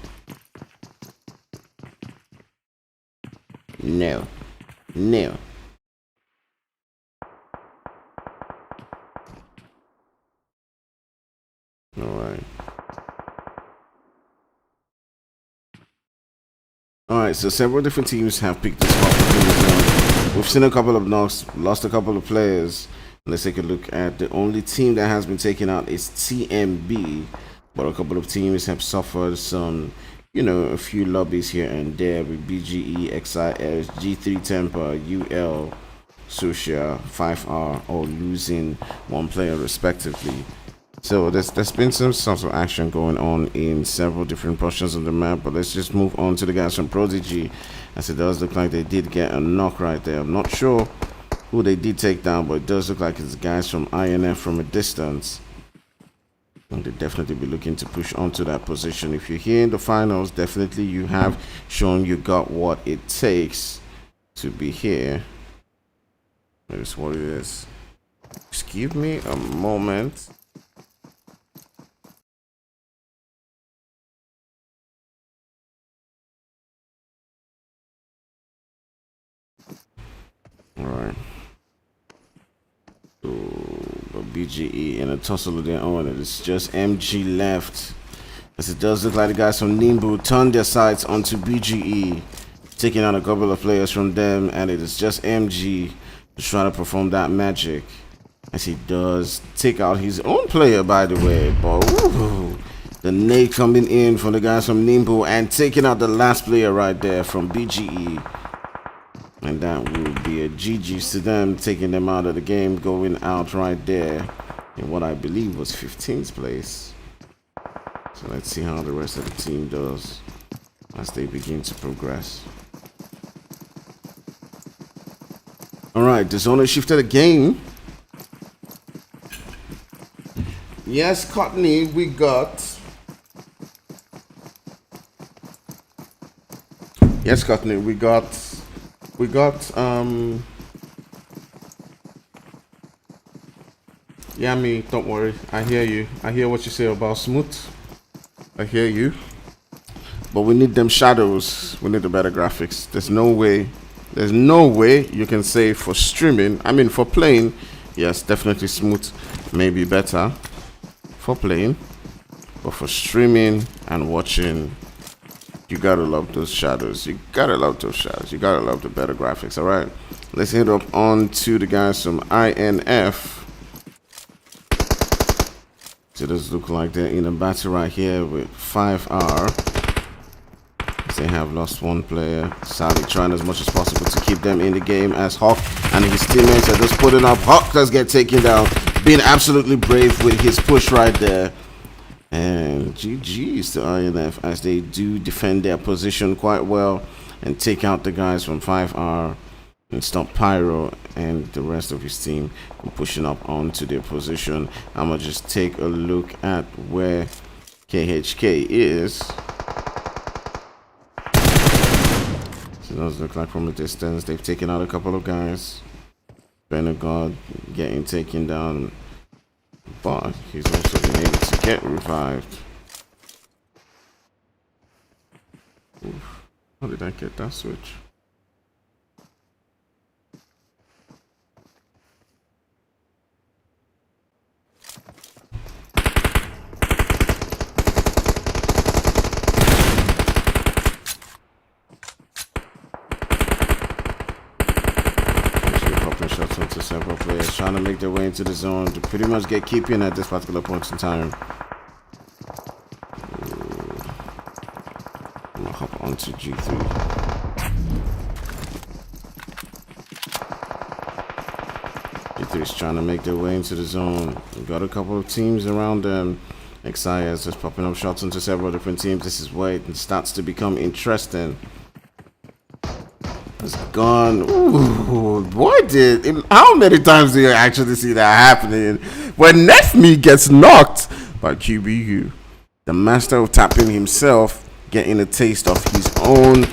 No. No. Alright. Alright, so several different teams have picked this spot. We've seen a couple of knocks, lost a couple of players. Let's take a look at the only team that has been taken out is TMB. But a couple of teams have suffered some, a few lobbies here and there with BGE, XIS, G3 Temper, UL, Susha, 5R, all losing 1 player respectively. So there's been some sort of action going on in several different portions of the map, but let's just move on to the guys from Prodigy, as it does look like they did get a knock right there. I'm not sure who they did take down, but it does look like it's guys from INF from a distance. And they'll definitely be looking to push onto that position. If you're here in the finals, definitely you have shown you got what it takes to be here. That is what it is. Just give me a moment. Alright. But BGE in a tussle of their own. It's just MG left. As it does look like the guys from Nimbu turned their sights onto BGE, taking out a couple of players from them, and it is just MG to try to perform that magic. As he does take out his own player, by the way. But woo, the nade coming in from the guys from Nimbu and taking out the last player right there from BGE. And that will be a GG's to them, taking them out of the game, going out right there in what I believe was 15th place. So let's see how the rest of the team does as they begin to progress. Alright, the zone has shifted again. Yes, Courtney, we got. Yes, Courtney, we got. Yeah, me, don't worry. I hear you. I hear what you say about Smooth. I hear you. But we need them shadows. We need the better graphics. There's no way you can say for streaming. I mean, for playing, yes, definitely Smooth may be better for playing. But for streaming and watching, you gotta love those shadows. You gotta love those shadows. You gotta love the better graphics. All right, let's hit up on to the guys from INF. So it does look like they're in a battle right here with 5R. They have lost one player. Sadly, trying as much as possible to keep them in the game as Hawk and his teammates are just putting up. Hawk does get taken down, being absolutely brave with his push right there. And GG's to INF as they do defend their position quite well and take out the guys from 5R and stop Pyro and the rest of his team from pushing up onto their position. I'm gonna just take a look at where KHK is. So it does look like from a distance they've taken out a couple of guys. Benegard getting taken down, but he's also been able to get revived. Oof. How did I get that switch? Shots onto several players trying to make their way into the zone to pretty much get keeping at this particular point in time. I'm gonna hop onto G3. G3 is trying to make their way into the zone. We've got a couple of teams around them. Xia is just popping up shots into several different teams. This is where it starts to become interesting. It's gone. Ooh, how many times do you actually see that happening? When Nefme gets knocked by QBU, the master of tapping himself, getting a taste of his own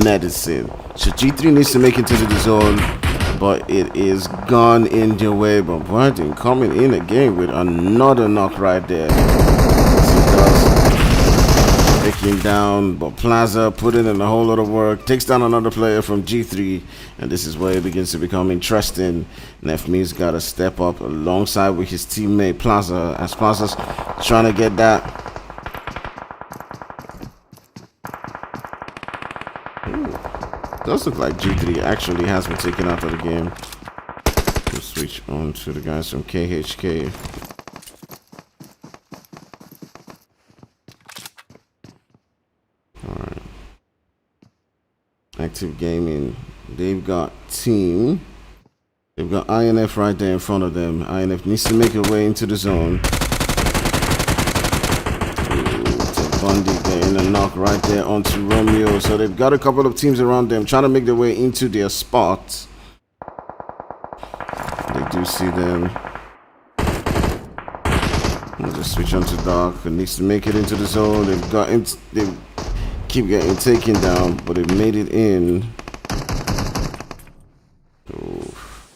medicine. So G3 needs to make it into the zone, but it is gone in their way. But Biden coming in again with another knock right there. Taking down, but Plaza putting in a whole lot of work, takes down another player from G3, and this is where it begins to become interesting. Nefme's got to step up alongside with his teammate Plaza, as Plaza's trying to get that. Ooh, does look like G3 actually has been taken out of the game. We'll switch on to the guys from KHK. Active Gaming, they've got team. They've got INF right there in front of them. INF needs to make a way into the zone. Bundy getting a knock right there onto Romeo. So they've got a couple of teams around them trying to make their way into their spot. They do see them. I'll just switch on to Dark, who needs to make it into the zone. They've got him. They keep getting taken down, but they made it in. Oof.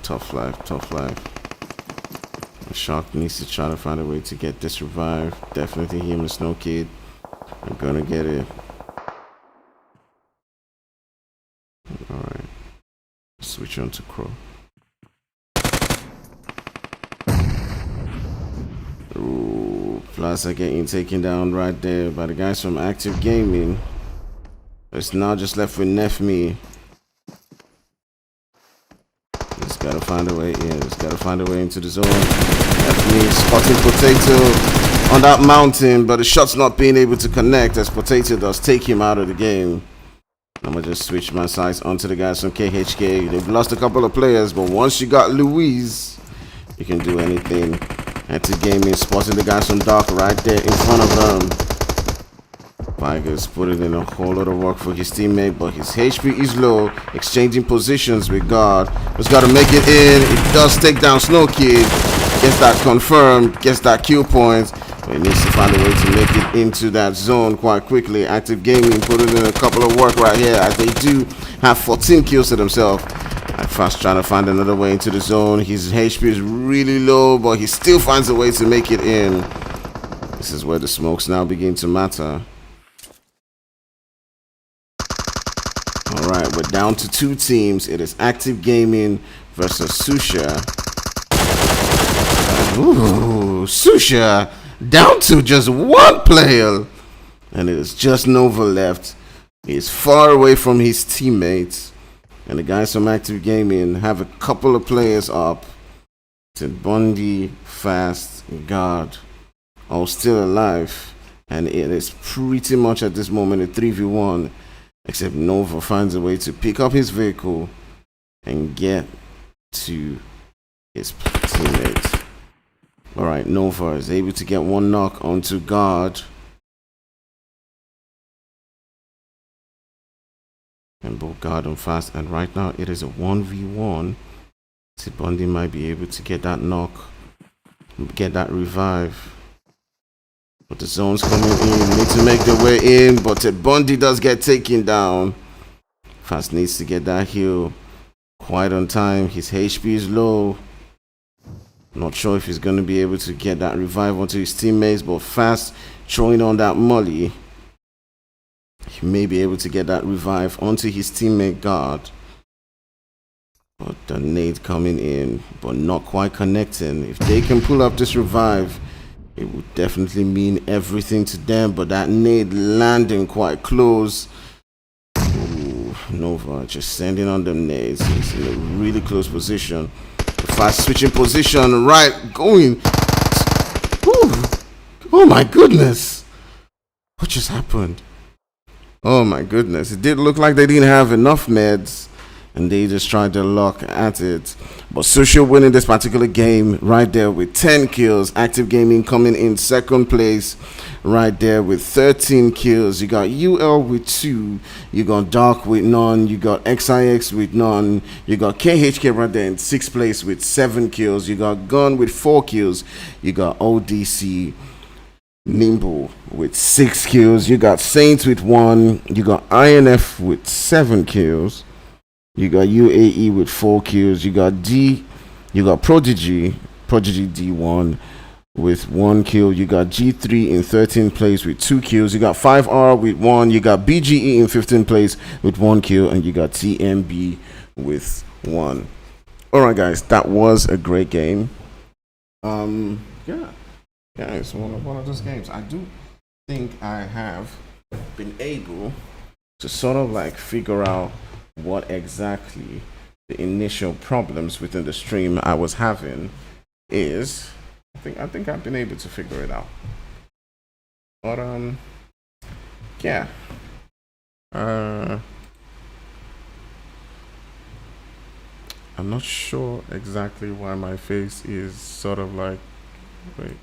Tough life. Shark needs to try to find a way to get this revived. Definitely him and Snow Kid are gonna get it. Alright. Switch on to Crow. Ooh, Plaza getting taken down right there by the guys from Active Gaming. It's now just left with Nefme. Just gotta find a way in. Just gotta find a way into the zone. Nefme spotting Potato on that mountain, but the shot's not being able to connect as Potato does take him out of the game. I'm gonna just switch my sights onto the guys from KHK. They've lost a couple of players, but once you got Louise, you can do anything. Active Gaming spotting the guys from Dark right there in front of them. Tigers putting in a whole lot of work for his teammate, but his HP is low. Exchanging positions with guard. Just got to make it in. It does take down Snow Kid. Gets that confirmed. Gets that kill point. But he needs to find a way to make it into that zone quite quickly. Active Gaming putting in a couple of work right here, as they do have 14 kills to themselves. Fast trying to find another way into the zone. His HP is really low, but he still finds a way to make it in. This is where the smokes now begin to matter. Alright, we're down to 2 teams. It is Active Gaming versus Susha. Ooh, Susha down to just 1 player. And it is just Nova left. He is far away from his teammates. And the guys from Active Gaming have a couple of players up. Ted Bundy, Fast, Guard, all still alive. And it is pretty much at this moment a 3v1. Except Nova finds a way to pick up his vehicle and get to his teammate. Alright, Nova is able to get 1 knock onto Guard. And both Guard and Fast. And right now it is a 1v1. Bundy might be able to get that knock, get that revive. But the zone's coming in. Need to make their way in. But Ted Bundy does get taken down. Fast needs to get that heal quite on time. His HP is low. Not sure if he's going to be able to get that revive onto his teammates. But Fast throwing on that molly. He may be able to get that revive onto his teammate Guard. But the nade coming in. But not quite connecting. If they can pull up this revive, it would definitely mean everything to them, but that nade landing quite close. Ooh, Nova just sending on them nades. He's in a really close position. Fast switching position, right, going. Ooh. Oh my goodness. What just happened? Oh my goodness. It did look like they didn't have enough meds. And they just tried to lock at it. But Susha winning this particular game right there with 10 kills. Active Gaming coming in 2nd place right there with 13 kills. You got UL with 2. You got Dark with none. You got XIX with none. You got KHK right there in 6th place with 7 kills. You got Gun with 4 kills. You got ODC Nimble with 6 kills. You got Saints with 1. You got INF with 7 kills. You got UAE with 4 kills. You got Prodigy D1 with 1 kill. You got G3 in 13th place with 2 kills. You got 5R with 1. You got BGE in 15th place with 1 kill. And you got TMB with 1. Alright guys, that was a great game. Yeah, it's one of those games. I do think I have been able to sort of like figure out what exactly the initial problems within the stream I was having is. I think I've been able to figure it out. But yeah. I'm not sure exactly why my face is sort of like, wait,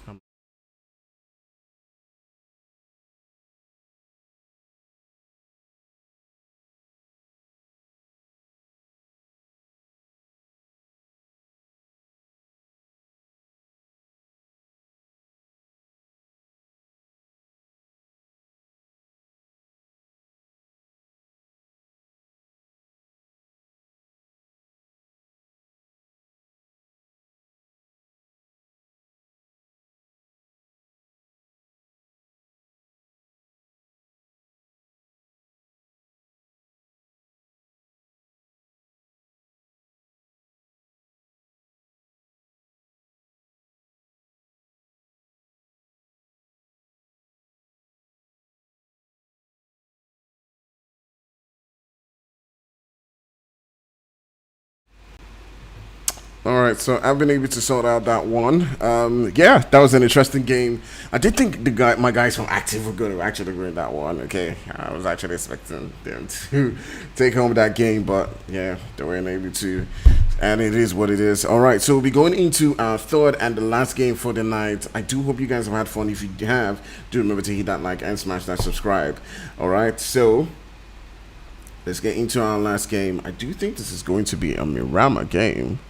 all right, so I've been able to sort out that one. Yeah, that was an interesting game. I did think my guys from Active were going to actually win that one. Okay, I was actually expecting them to take home that game, but yeah, they weren't able to. And it is what it is. All right, so we'll be going into our third and the last game for the night. I do hope you guys have had fun. If you have, do remember to hit that like and smash that subscribe. All right, so let's get into our last game. I do think this is going to be a Mirama game.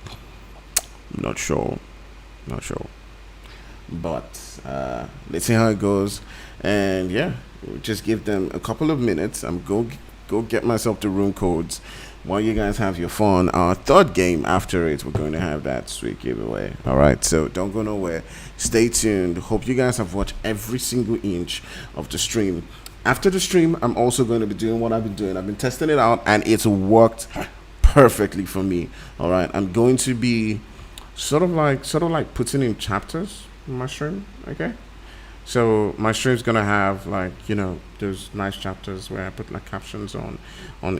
Not sure, but let's see how it goes. And yeah, we'll just give them a couple of minutes. I'm go get myself the room codes while you guys have your fun. Our third game after it, we're going to have that sweet giveaway. All right, so don't go nowhere. Stay tuned. Hope you guys have watched every single inch of the stream. After the stream, I'm also going to be doing what I've been doing. I've been testing it out, and it's worked perfectly for me. All right, I'm going to be sort of like putting in chapters in my stream. Okay, so my stream's gonna have, like, you know, those nice chapters where I put like captions on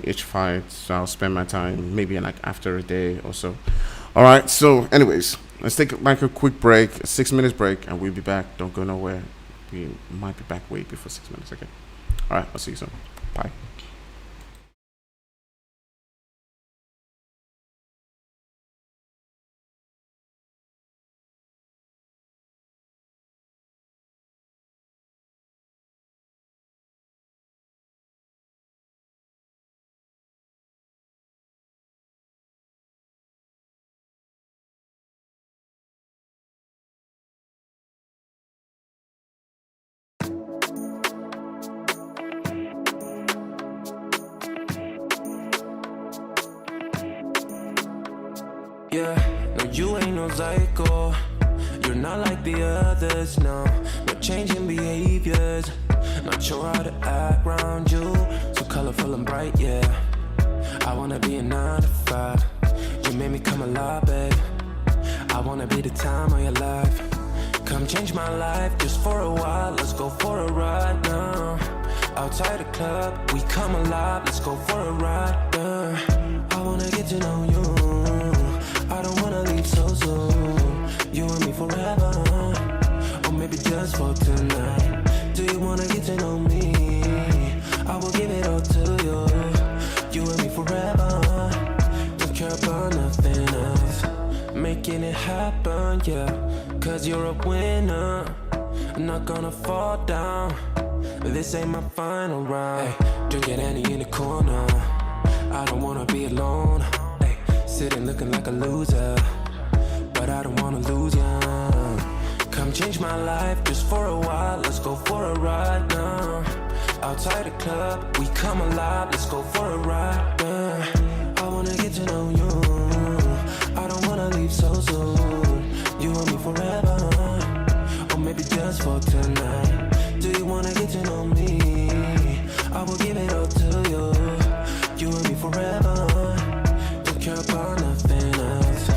each fight. So I'll spend my time maybe like after a day or so. All right, so anyways, let's take like a quick break, a 6 minutes break, and we'll be back. Don't go nowhere. We might be back way before 6 minutes. Okay, all right, I'll see you soon. Bye. Yeah, no, you ain't no psycho. You're not like the others, no. No changing behaviors. Not sure how to act around you. So colorful and bright, yeah. I wanna be a 9 to 5. You made me come alive, babe. I wanna be the time of your life. Come change my life just for a while. Let's go for a ride now. Outside the club, we come alive. Let's go for a ride now. I wanna get to know you. I don't wanna leave so soon. You and me forever, or maybe just for tonight. Do you wanna get to know me? I will give it all to you. You and me forever. Don't care about nothing else. Making it happen, yeah. Cause you're a winner. I'm not gonna fall down. This ain't my final round. Hey, drinking Annie in the corner. I don't wanna be alone. Sitting looking like a loser, but I don't wanna lose ya. Come change my life just for a while. Let's go for a ride now. Outside the club, we come alive. Let's go for a ride now. I wanna get to know you. I don't wanna leave so soon. You and me forever, or maybe just for tonight. Do you wanna get to know me? I will give it all to you. You and me forever. Care about nothing else.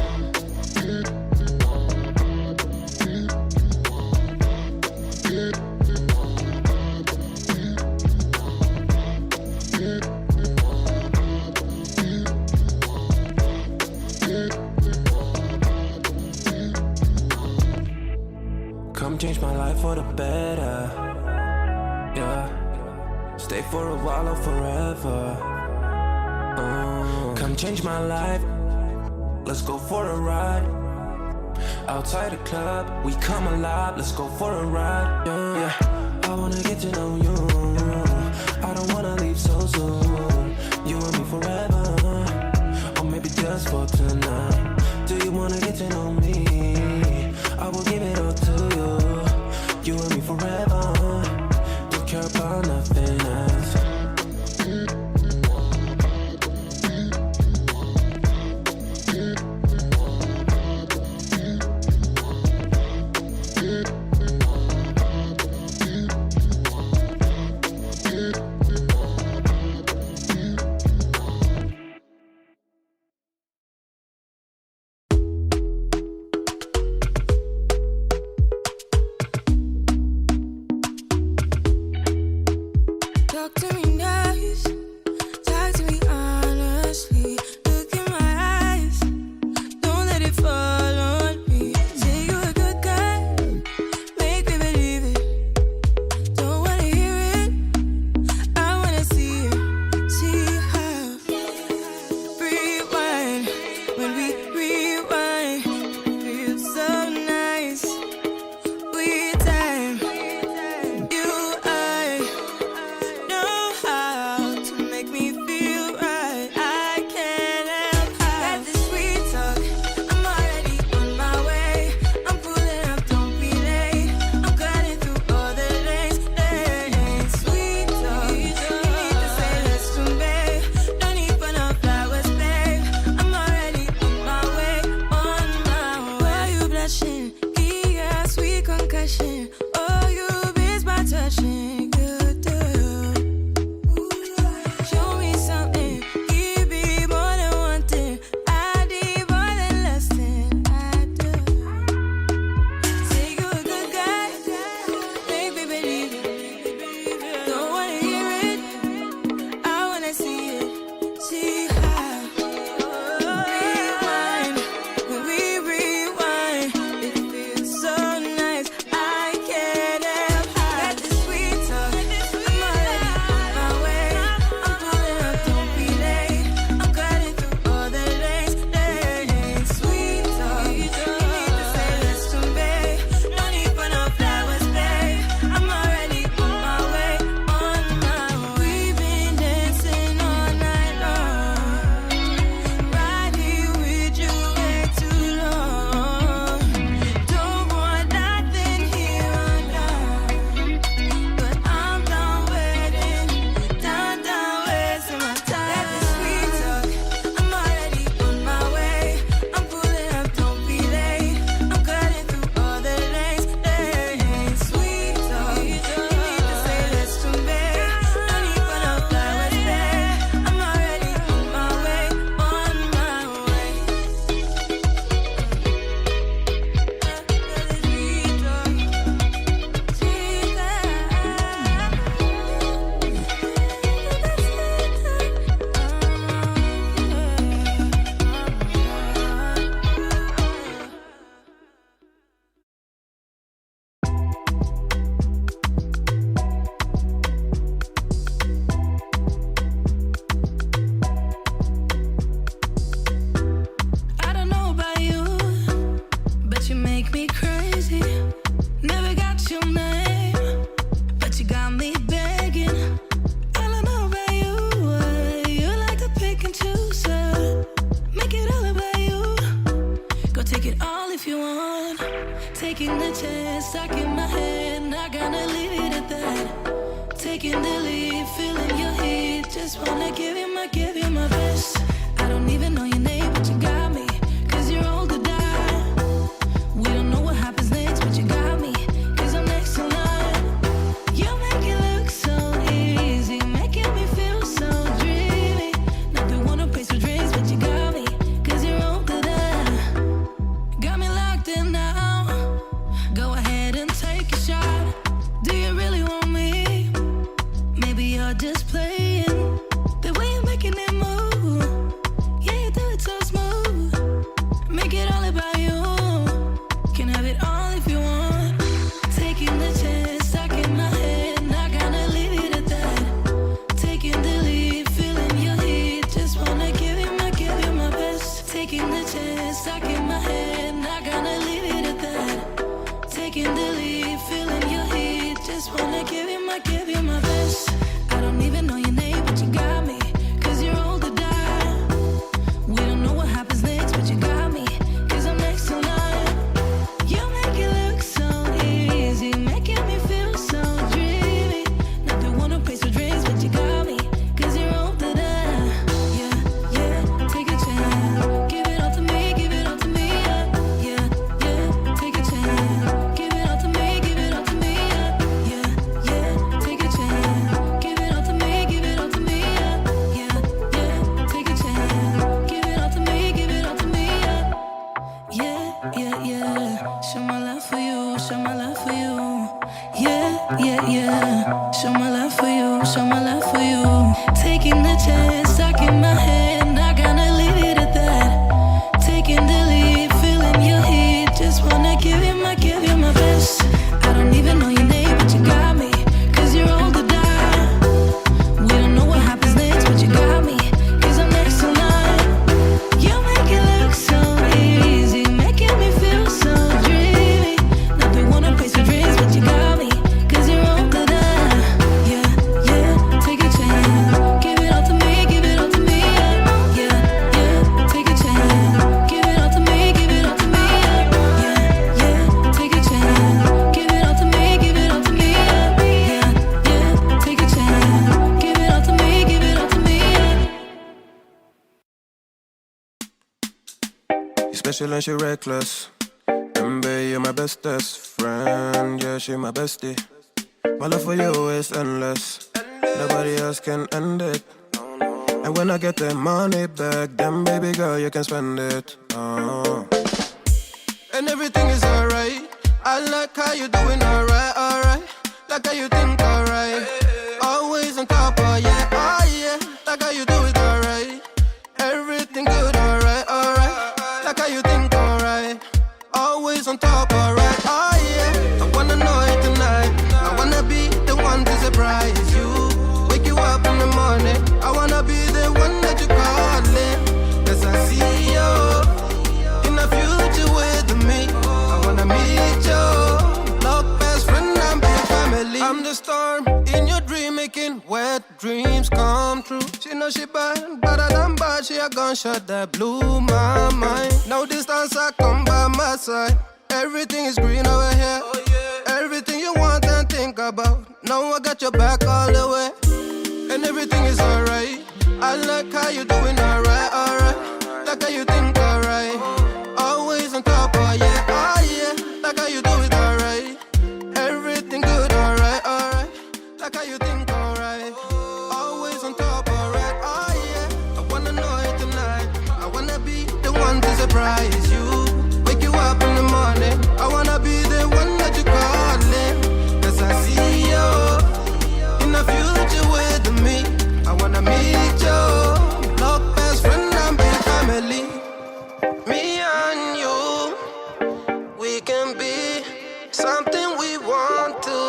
Come change my life for the better. Yeah. Stay for a while or forever. Come change my life. Let's go for a ride. Outside the club, we come alive. Let's go for a ride. Yeah, I wanna get to know you. I don't wanna leave so soon. You and me forever, or maybe just for tonight. Do you wanna get to know me? I will give it all to you. You and me forever. Don't care about nothing else. When we taking the lead, feeling your heat. Just wanna give you my best. I don't even know your name, but you got me. 'Cause you're old to die. We don't know what happens next, but you got me. 'Cause I'm next in line. You make it look so easy, making me feel so dreamy. Not the one who pays for drinks, but you got me. 'Cause you're old to die. Got me locked in now. Go ahead and take a shot. Do you really want me? Maybe you're just playing. The way you're making it move, yeah, you do it so smooth. Make it all about you. Can have it all if you want. Taking the chance, stuck in my head, not gonna leave it at that. Taking the lead, feeling your heat. Just wanna give you my best. Taking the chance, stuck in my head, not gonna leave it at that. Taking the lead, feeling your heat. Just wanna give you my best. I don't even know your name, but you got me. 'Cause you're old to die. We don't know what happens next, but you got me. 'Cause I'm next in line. You make it look so easy, making me feel so dreamy. Not the one who pays for drinks, but you got me. 'Cause you're old to die. Yeah, yeah, take a chance. Give it all to me, give it all to me. Yeah, yeah, take a chance. Give it all to me, give it all to me. Yeah, yeah, take a chance. Give it all to me, give it all to me. Yeah, yeah, take a chance. Give it all to me, give it all to me. Yeah, yeah, yeah. Show my love for you, show my love for you. Yeah, yeah, yeah. Show my love for you, show my love for you. Taking the chance, stuck in my head, not gonna leave it at that. Taking the lead, feeling your heat. Just wanna give you my best. I don't even know your name, but you got me. 'Cause you're old to die. We don't know what happens next, but you got me. 'Cause I'm next in line. You make it look so easy, making me feel so dreamy. Not the one who pays for drinks, but you got me. 'Cause you're old to die. Yeah, yeah, take a chance. Give it all to me, give it all to me. Yeah, yeah, take a chance. Give it all to me, give it all to me. Yeah, yeah, take a chance. Give it all to me, give it all to me. Yeah, yeah, take a chance. Give it all to me, give it all to me. You special and she reckless. Remember, you're my bestest friend. Yeah, she my bestie. My love for you is endless. Nobody else can end it. And when I get the money back, then baby girl, you can spend it. And everything is alright. I like how you doing alright, alright. Like how you think alright. Always on top, oh yeah, oh yeah. Like how you do it alright. Everything good, alright, alright. Like how you think alright. Always on top, alright, oh yeah. I wanna know it tonight. I wanna be the one to surprise you. Wake you up in the morning. I wanna be the one that you calling. 'Cause I see you in the future with me. I wanna meet you. Love best friend and big family. I'm the storm in your dream, making wet dreams come true. She know she bad, better than bad. She a gunshot that blew my mind. No distance, I come by my side. Everything is green over here. Everything you want and think about. No, I got your back all the way. And everything is alright. I like how you doing alright, alright. Like how you think alright. Always on top, oh yeah, oh yeah. Like how you do it alright. Everything good, alright, alright. Like how you think alright. Always on top, alright, oh yeah. I wanna know it tonight. I wanna be the one to surprise you. Wake you up in the morning. I wanna be the one that you calling. 'Cause I see you in the future with me. I wanna meet you. Love best friend and big family. Me and you, we can be something we want to.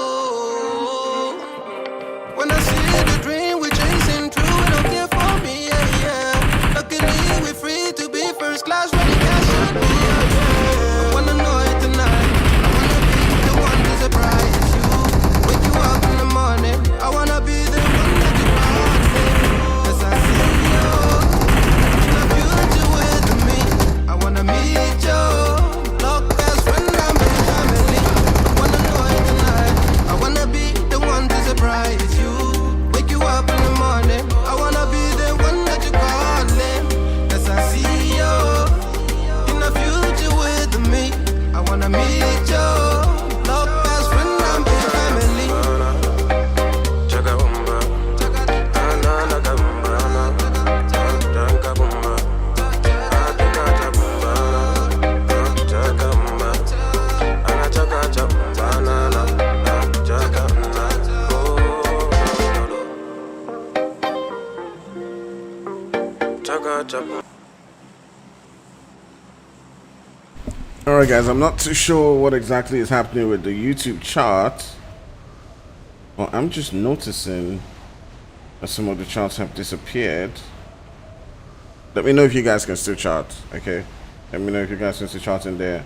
When I see the dream we're chasing true, we don't care for me, yeah, yeah. Luckily we're free to be first class when the cash should be, yeah, yeah. I wanna know it tonight. I wanna be the one to surprise you. Wake you up in the morning. I wanna be the one that you calling. 'Cause I see you in the future with me. I wanna meet you. Love best friend and big family. I wanna know it tonight. I wanna be the one to surprise you. Alright guys, I'm not too sure what exactly is happening with the YouTube chart. Well, I'm just noticing that some of the charts have disappeared. Let me know if you guys can still chart, okay? Let me know if you guys can still chart in there.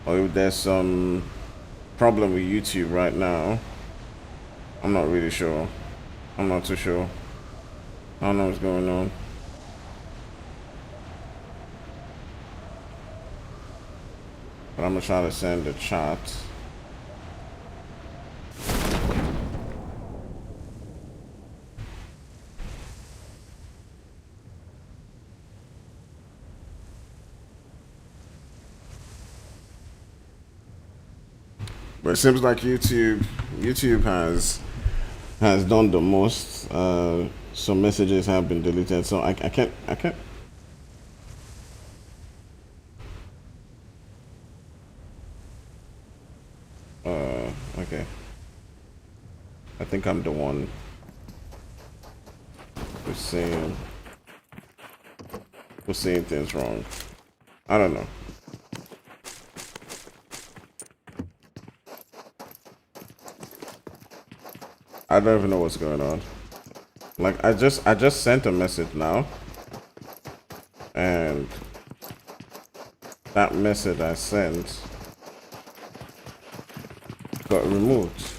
Or if there's some problem with YouTube right now. I'm not really sure. I'm not too sure. I don't know what's going on. But I'm gonna try to send the chart. But it seems like YouTube has done the most. Some messages have been deleted, so I can't. Okay. I think I'm the one who's saying things wrong. I don't know. I don't even know what's going on. Like I just sent a message now, and that message I sent got removed.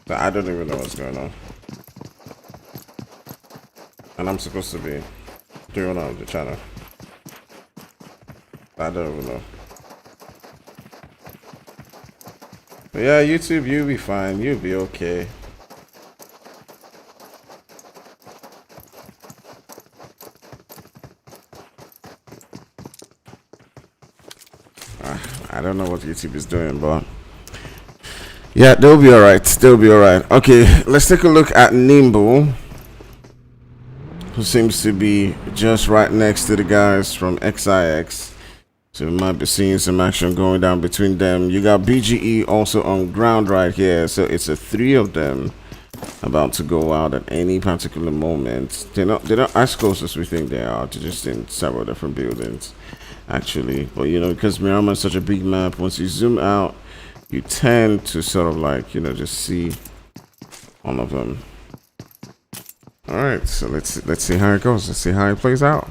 So I don't even know what's going on. And I'm supposed to be doing on the channel. I don't even know. But yeah, YouTube, you'll be fine. You'll be okay. I don't know what YouTube is doing, but yeah, they'll be alright. They'll be alright. Okay, let's take a look at Nimble, who seems to be just right next to the guys from XIX. So we might be seeing some action going down between them. You got BGE also on ground right here. So it's a three of them about to go out at any particular moment. They're not as close as we think they are. They're just in several different buildings, actually. But you know, because Miramar is such a big map, once you zoom out, you tend to sort of like, you know, just see all of them. All right, so let's see how it goes. Let's see how it plays out.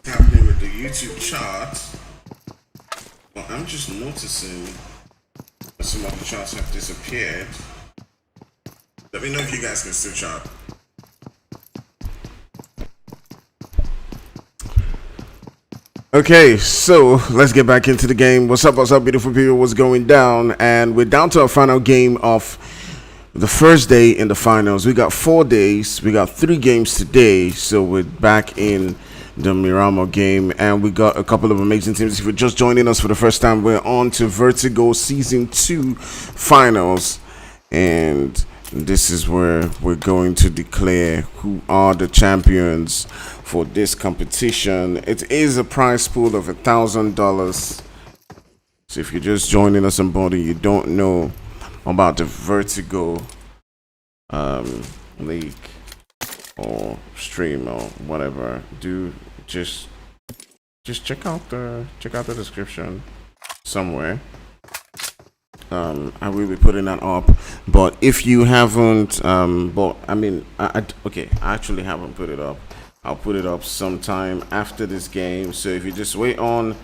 Happening with the YouTube chart. Well, I'm just noticing that some of the charts have disappeared. Let me know if you guys can still chart. Okay, so let's get back into the game. What's up, beautiful people? What's going down? And we're down to our final game of the first day in the finals. We got 4 days. We got 3 games today. So we're back in the Miramar game, and we got a couple of amazing teams. If you're just joining us for the first time, we're on to Vertigo Season 2 finals, and this is where we're going to declare who are the champions for this competition. It is a prize pool of $1,000. So if you're just joining us on board and you don't know about the Vertigo league or stream or whatever, do just check out the description somewhere. I will be putting that up, but if you haven't, but I mean, okay, I actually haven't put it up. I'll put it up sometime after this game. So if you just wait on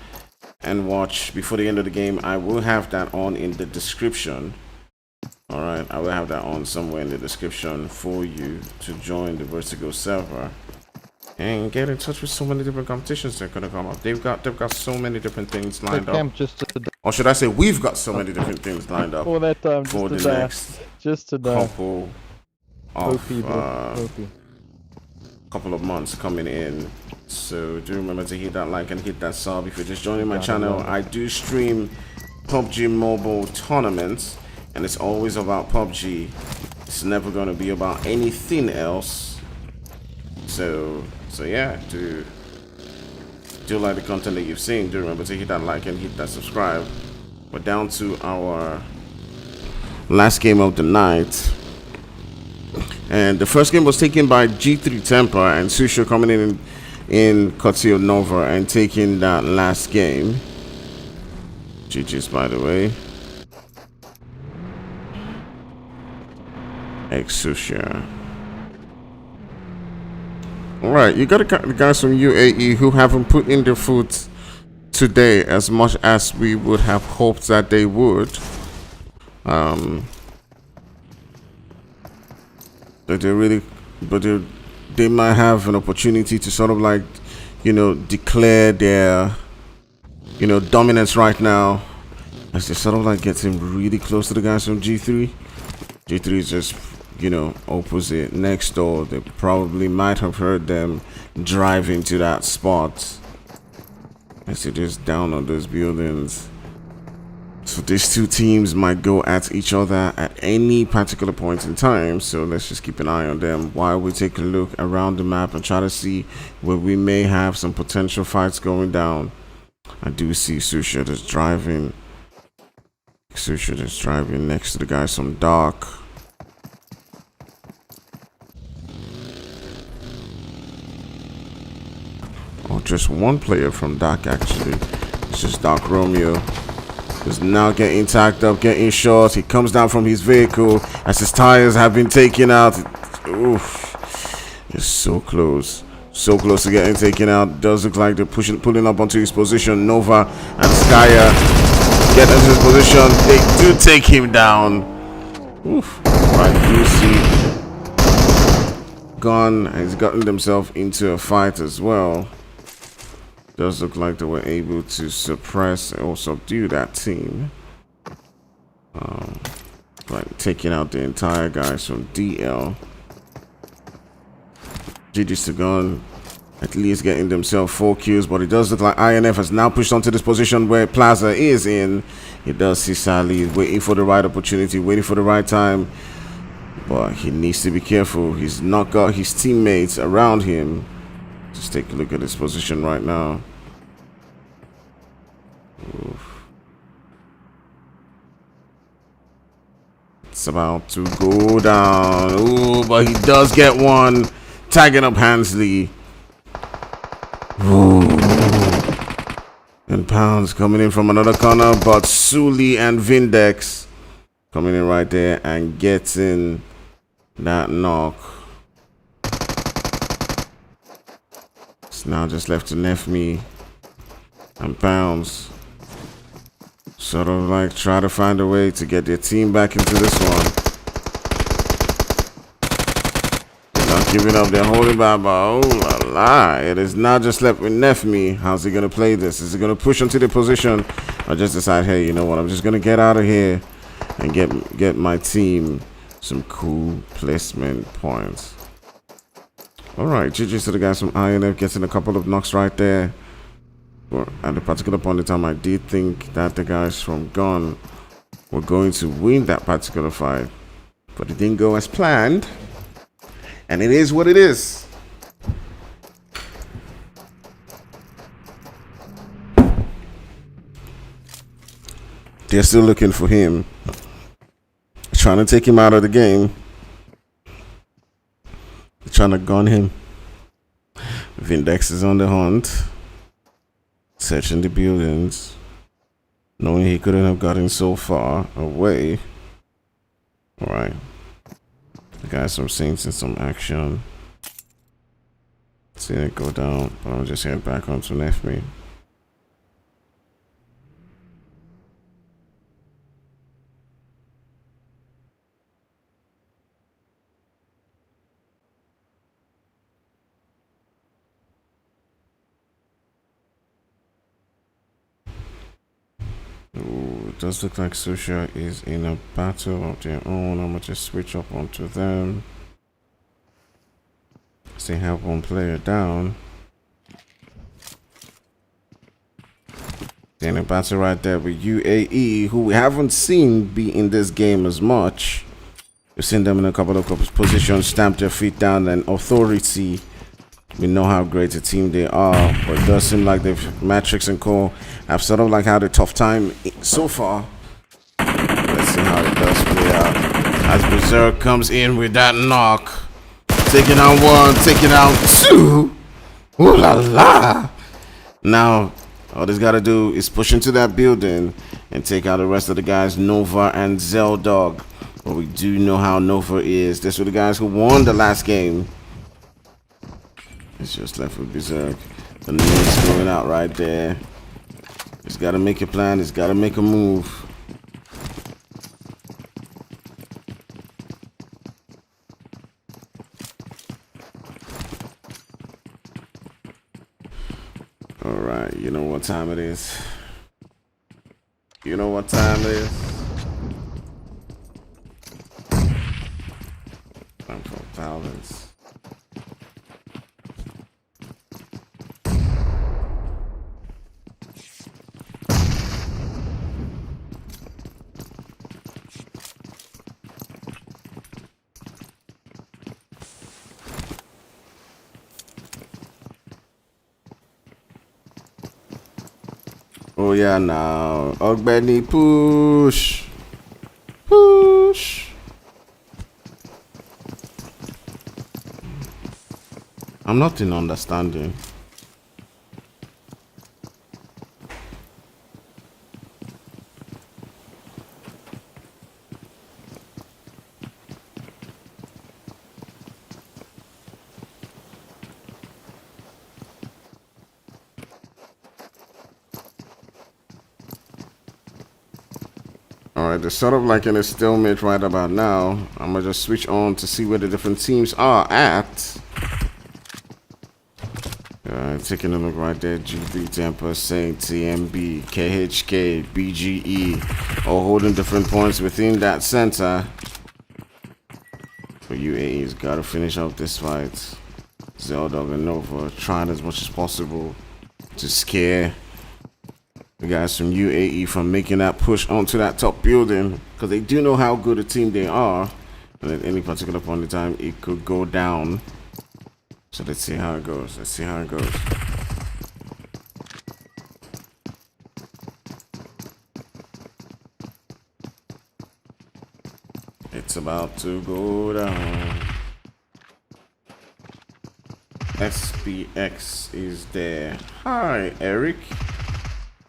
and watch before the end of the game, I will have that on in the description. All right, I will have that on somewhere in the description for you to join the Vertigo server. and get in touch with so many different competitions that are gonna come up. They've got so many different things The lined up. camp just to Or should I say we've got so many different things lined up for that time, for just the to next just to couple OP, of bro. OP. couple of months coming in. So do remember to hit that like and hit that sub. If you're just joining my channel, I do stream PUBG mobile tournaments, and it's always about PUBG. It's never going to be about anything else. So yeah, do like the content that you've seen. Do remember to hit that like and hit that subscribe. We're down to our last game of the night. And the first game was taken by G3 Temper and Susha coming in Cotillo Nova and taking that last game. GG's, by the way. Ex-Susha. Alright, you got the guys from UAE who haven't put in their foot today as much as we would have hoped that they would. But they might have an opportunity to sort of like, declare their, dominance right now, as they sort of like getting really close to the guys from G3. G3 is just, opposite next door. They probably might have heard them driving to that spot as they're just down on those buildings. So these two teams might go at each other at any particular point in time. So let's just keep an eye on them while we take a look around the map and try to see where we may have some potential fights going down. I do see Susha that's driving. Susha that's driving next to the guys from Dark. Oh, just one player from Dark actually. It's just Dark Romeo. Is now getting tagged up, getting shot. He comes down from his vehicle as his tires have been taken out. Oof. It's so close. So close to getting taken out. Does look like they're pulling up onto his position. Nova and Skya get into his position. They do take him down. Oof. Right, you see. Gone, and he's gotten themselves into a fight as well. Does look like they were able to suppress or subdue that team. Like taking out the entire guys from DL. GG's to Gun at least getting themselves 4 kills, but it does look like INF has now pushed onto this position where Plaza is in. It does see Sally waiting for the right opportunity, waiting for the right time. But he needs to be careful. He's not got his teammates around him. Just take a look at his position right now. Oof. It's about to go down. Ooh, but he does get one. Tagging up Hansley. Ooh. And Pounds coming in from another corner, but Suli and Vindex coming in right there and getting that knock. It's now just left to Nefme and Pounds. Sort of like try to find a way to get their team back into this one. They're not giving up, they're holding back, but oh la la. It is not just left with Nefme. How's he gonna play this? Is he gonna push into the position or just decide, hey, you know what, I'm just gonna get out of here and get my team some cool placement points. Alright, GG's to the guys from INF getting a couple of knocks right there. But at a particular point in time, I did think that the guys from Gun were going to win that particular fight, but it didn't go as planned, and it is what it is. They're still looking for him, trying to take him out of the game. They're trying to gun him. Vindex is on the hunt, searching the buildings, knowing he couldn't have gotten so far away. Alright. The guys from Saints in some action. Seeing it go down, but I'm just head back onto Nefme. it does look like Susha is in a battle of their own. I'm gonna just switch up onto them. They have one player down. They're in a battle right there with UAE, who we haven't seen be in this game as much. We've seen them in a couple of positions, stamp their feet down, and authority. We know how great a team they are, but it does seem like they've Matrix and Co have sort of like had a tough time so far. Let's see how it does play out. As Berserk comes in with that knock. Taking out one, taking out two. Ooh la la. Now, all he's got to do is push into that building and take out the rest of the guys, Nova and Zeldog. But we do know how Nova is. These were the guys who won the last game. It's just left with Berserk. The nade's going out right there. He's got to make a plan. He's got to make a move. All right, you know what time it is. You know what time it is. Time for balance. Oh yeah, now Ogbeni push. I'm not in understanding. Alright, they're sort of like in a stalemate right about now. I'm gonna just switch on to see where the different teams are at. Taking a look right there. G3 Temper, Saint, TMB, KHK, BGE, all holding different points within that center. But UAE's gotta finish up this fight. Zeldog and Nova trying as much as possible to scare the guys from UAE from making that push onto that top building, because they do know how good a team they are, and at any particular point in time it could go down. So let's see how it goes. Let's see how it goes. It's about to go down. SPX is there. Hi, Eric.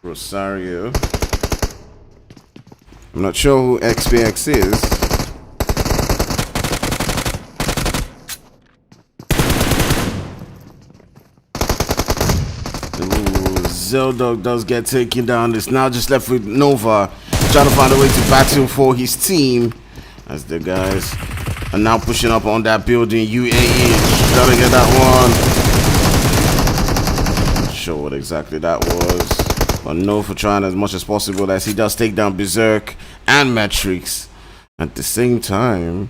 Rosario. I'm not sure who XPX is. Zeldog does get taken down. It's now just left with Nova trying to find a way to battle for his team, as the guys are now pushing up on that building. UAE trying to get that one. Not sure what exactly that was, but Nova trying as much as possible as he does take down Berserk and Matrix at the same time.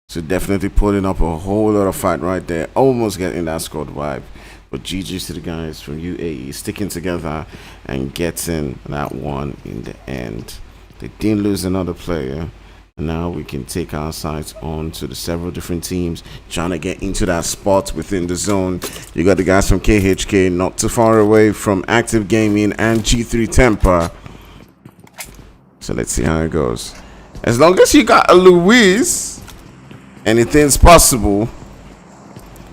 So definitely putting up a whole lot of fight right there, almost getting that squad wipe. But GG's to the guys from UAE sticking together and getting that one in the end. They didn't lose another player. And now we can take our sights on to the several different teams trying to get into that spot within the zone. You got the guys from KHK not too far away from Active Gaming and G3 Temper. So let's see how it goes. As long as you got a Luis, anything's possible.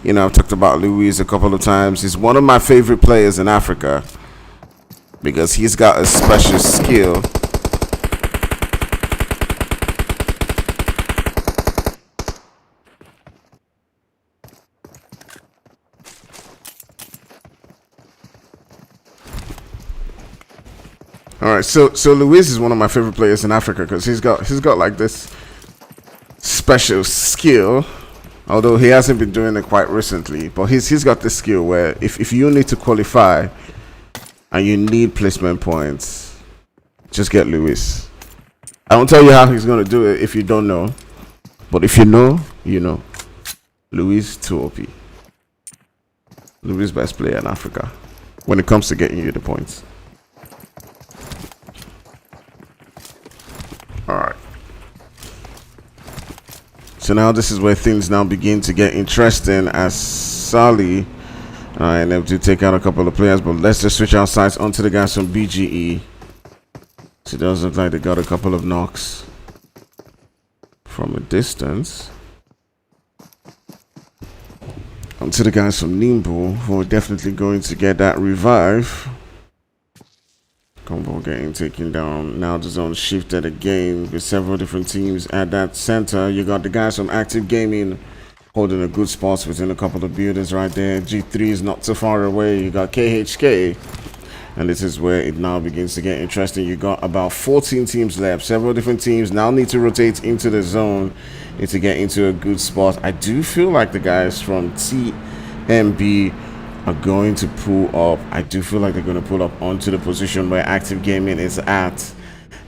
You know, I've talked about Luis a couple of times. He's one of my favorite players in Africa because he's got a special skill. All right, so Luis is one of my favorite players in Africa because he's got like this special skill. Although he hasn't been doing it quite recently, but he's got this skill where if you need to qualify and you need placement points, just get Luis. I won't tell you how he's gonna do it if you don't know. But if you know, you know. Luis Tuopi. Luis best player in Africa. When it comes to getting you the points. Alright. So now this is where things now begin to get interesting as Sally and able to take out a couple of players, but let's just switch our sights onto the guys from BGE. So it does look like they got a couple of knocks from a distance. Onto the guys from Nimbo, who are definitely going to get that revive. Combo getting taken down. Now the zone shifted again with several different teams at that center. You got the guys from Active Gaming holding a good spot within a couple of buildings right there. G3 is not too far away. You got KHK. And this is where it now begins to get interesting. You got about 14 teams left. Several different teams now need to rotate into the zone to get into a good spot. I do feel like the guys from TMB are going to pull up. I do feel like they're going to pull up onto the position where Active Gaming is at.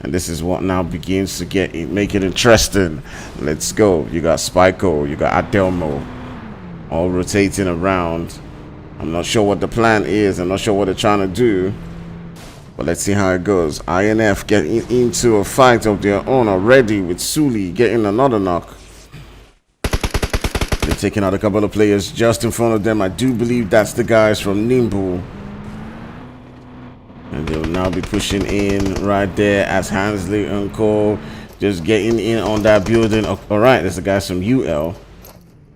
And this is what now begins to make it interesting. Let's go. You got Spyco, you got Adelmo, all rotating around. I'm not sure what the plan is. I'm not sure what they're trying to do. But let's see how it goes. INF getting into a fight of their own already with Suli getting another knock. They're taking out a couple of players just in front of them. I do believe that's the guys from Nimbu. And they'll now be pushing in right there as Hansley and Cole just getting in on that building. All right, there's the guys from UL.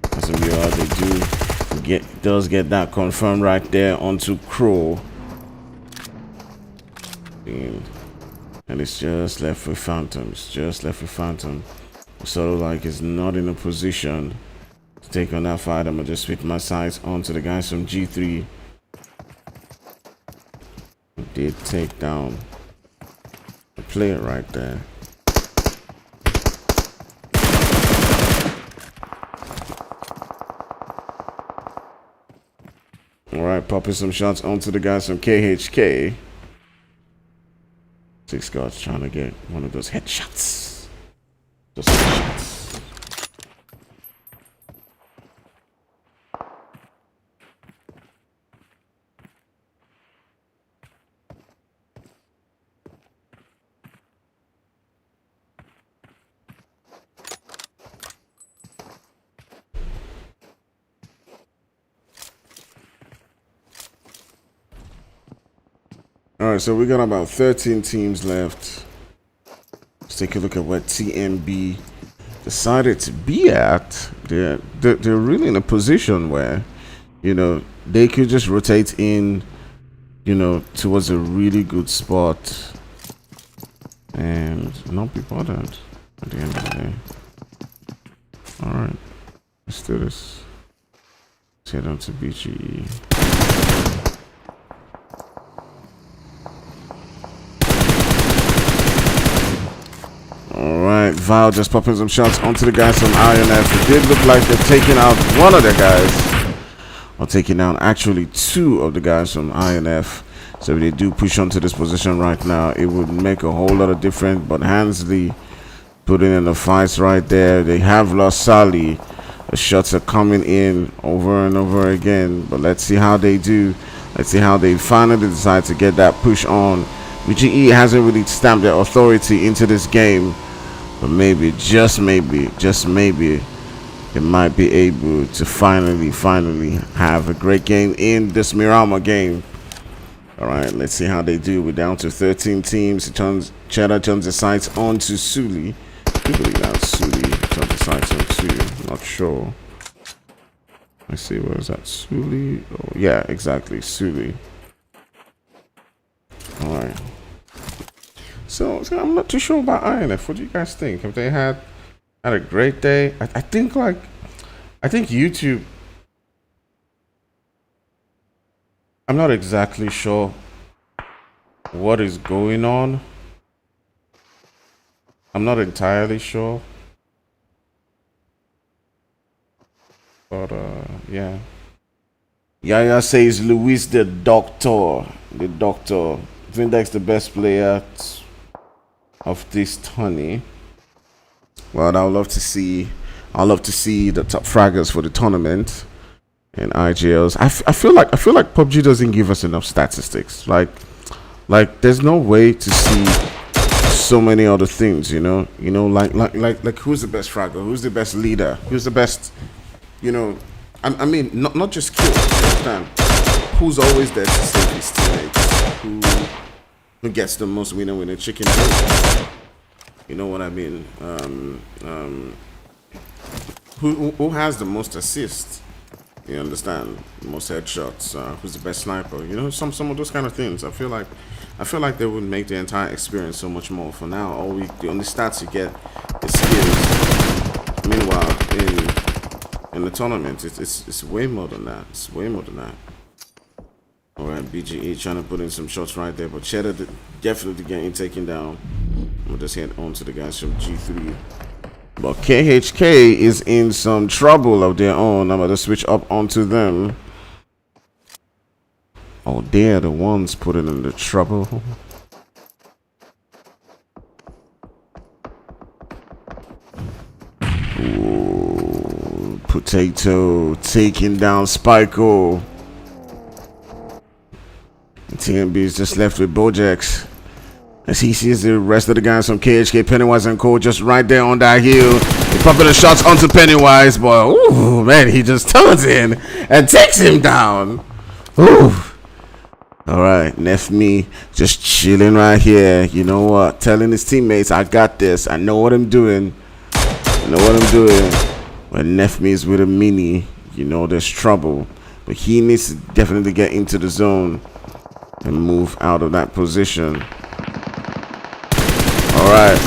That's some UL. They does get that confirmed right there onto Crow. And it's just left with Phantoms. Just left with Phantom. Sort of like it's not in a position to take on that fight. I'm gonna just switch my sights onto the guys from G3. Did take down the player right there. All right, popping some shots onto the guys from KHK. Six guards trying to get one of those headshots. Just headshots. All right, so we got about 13 teams left. Let's take a look at what TMB decided to be at. They're really in a position where, you know, they could just rotate in, you know, towards a really good spot and not be bothered at the end of the day. All right, let's do this. Let's head on to BGE. Alright, Val just popping some shots onto the guys from INF. It did look like they're taking out one of their guys. Or taking down actually two of the guys from INF. So if they do push onto this position right now, it would make a whole lot of difference. But Hansley putting in the fights right there. They have lost Sally. The shots are coming in over and over again. But let's see how they do. Let's see how they finally decide to get that push on. BGE hasn't really stamped their authority into this game. But maybe, just maybe, they might be able to finally have a great game in this Miramar game. Alright, let's see how they do. We're down to 13 teams. Cheddar turns the sights on to Suli. I believe that's Suli. Turns the sights on to. Not sure. Let's see, where is that? Suli? Oh, yeah, exactly. Suli. Alright. So I'm not too sure about INF. What do you guys think? Have they had a great day? I think YouTube. I'm not exactly sure what is going on. I'm not entirely sure. But yeah. Yaya says Luis the Doctor. The Doctor. I think that's the best player. of this tourney. Well, I'd love to see the top fraggers for the tournament and IGLs. I feel like PUBG doesn't give us enough statistics. Like there's no way to see so many other things, like who's the best fragger, who's the best leader, who's the best, I mean, not just kills, you understand? Who's always there to save his teammates, who gets the most winner chicken dinner. You know what I mean? Who has the most assists? You understand? Most headshots. Who's the best sniper? Some of those kind of things. I feel like they would make the entire experience so much more. For now, the only stats you get is skills. Meanwhile, in the tournament, it's way more than that. It's way more than that. All right, BGE trying to put in some shots right there, but Cheddar definitely getting taken down. We'll just head on to the guys from G3. But KHK is in some trouble of their own. I'm going to switch up onto them. Oh, they're the ones putting in the trouble. Ooh, Potato taking down Spyco. TMB is just left with Bojax. As he sees the rest of the guys from KHK, Pennywise and Co. just right there on that hill. He popping the shots onto Pennywise, but ooh, man, he just turns in and takes him down. Ooh. Alright, Nefme just chilling right here. You know what? Telling his teammates, I got this. I know what I'm doing. When Nefme is with a mini, there's trouble. But he needs to definitely get into the zone and move out of that position. Alright.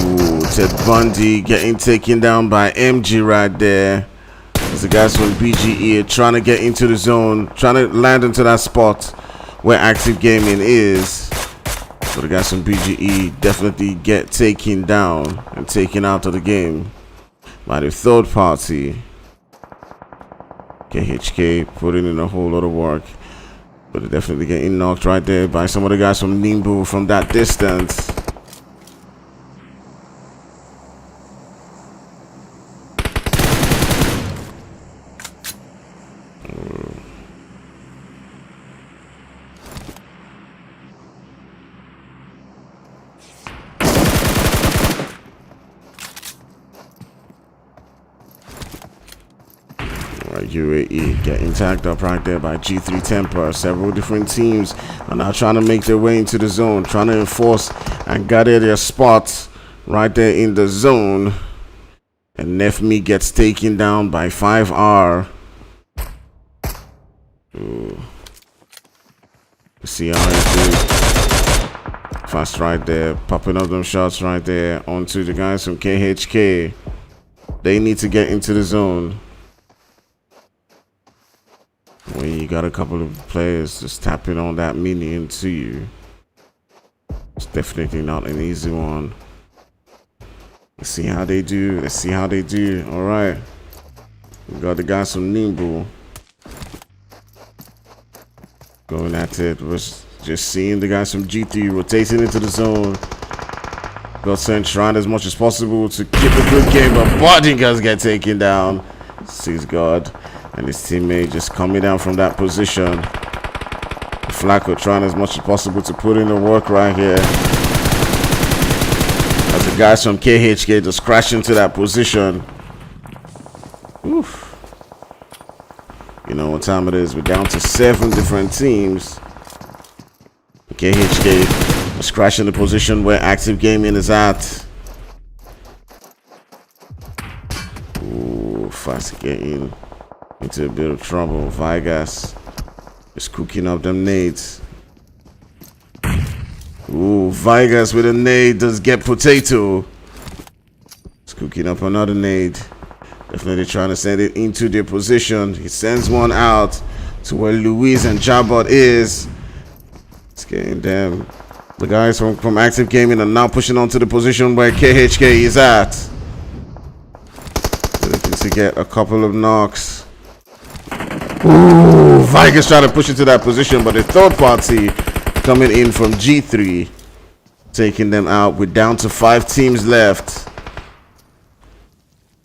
Ooh, Ted Bundy getting taken down by MG right there. As the guys from BGE are trying to get into the zone, trying to land into that spot where Active Gaming is. So the guys from BGE definitely get taken down and taken out of the game by the third party. KHK putting in a whole lot of work. But they're definitely getting knocked right there by some of the guys from Nimbu from that distance. UAE getting tagged up right there by G3 Temper. Several different teams are now trying to make their way into the zone, trying to enforce and gather their spots right there in the zone. And Nefme gets taken down by 5R. Ooh. CR is doing fast right there, popping up them shots right there onto the guys from KHK. They need to get into the zone. When you got a couple of players just tapping on that mini into you, it's definitely not an easy one. Let's see how they do. All right. We got the guys from Nimbu going at it. Was just seeing the guys from G3 rotating into the zone. Godsend trying as much as possible to keep a good game, but Bodyguards get taken down. Sees God. And his teammate just coming down from that position. Flacco trying as much as possible to put in the work right here. As the guys from KHK just crash into that position. Oof. You know what time it is. We're down to 7 different teams. KHK just crashing the position where Active Gaming is at. Ooh, fast getting into a bit of trouble. Vigas is cooking up them nades. Ooh, Vigas with a nade does get Potato. He's cooking up another nade. Definitely trying to send it into their position. He sends one out to where Luis and Jabot is. It's getting them. The guys from Active Gaming are now pushing onto the position where KHK is at. They're looking to get a couple of knocks. Ooh, Vigas trying to push into that position, but the third party coming in from G3 taking them out. We're down to 5 teams left.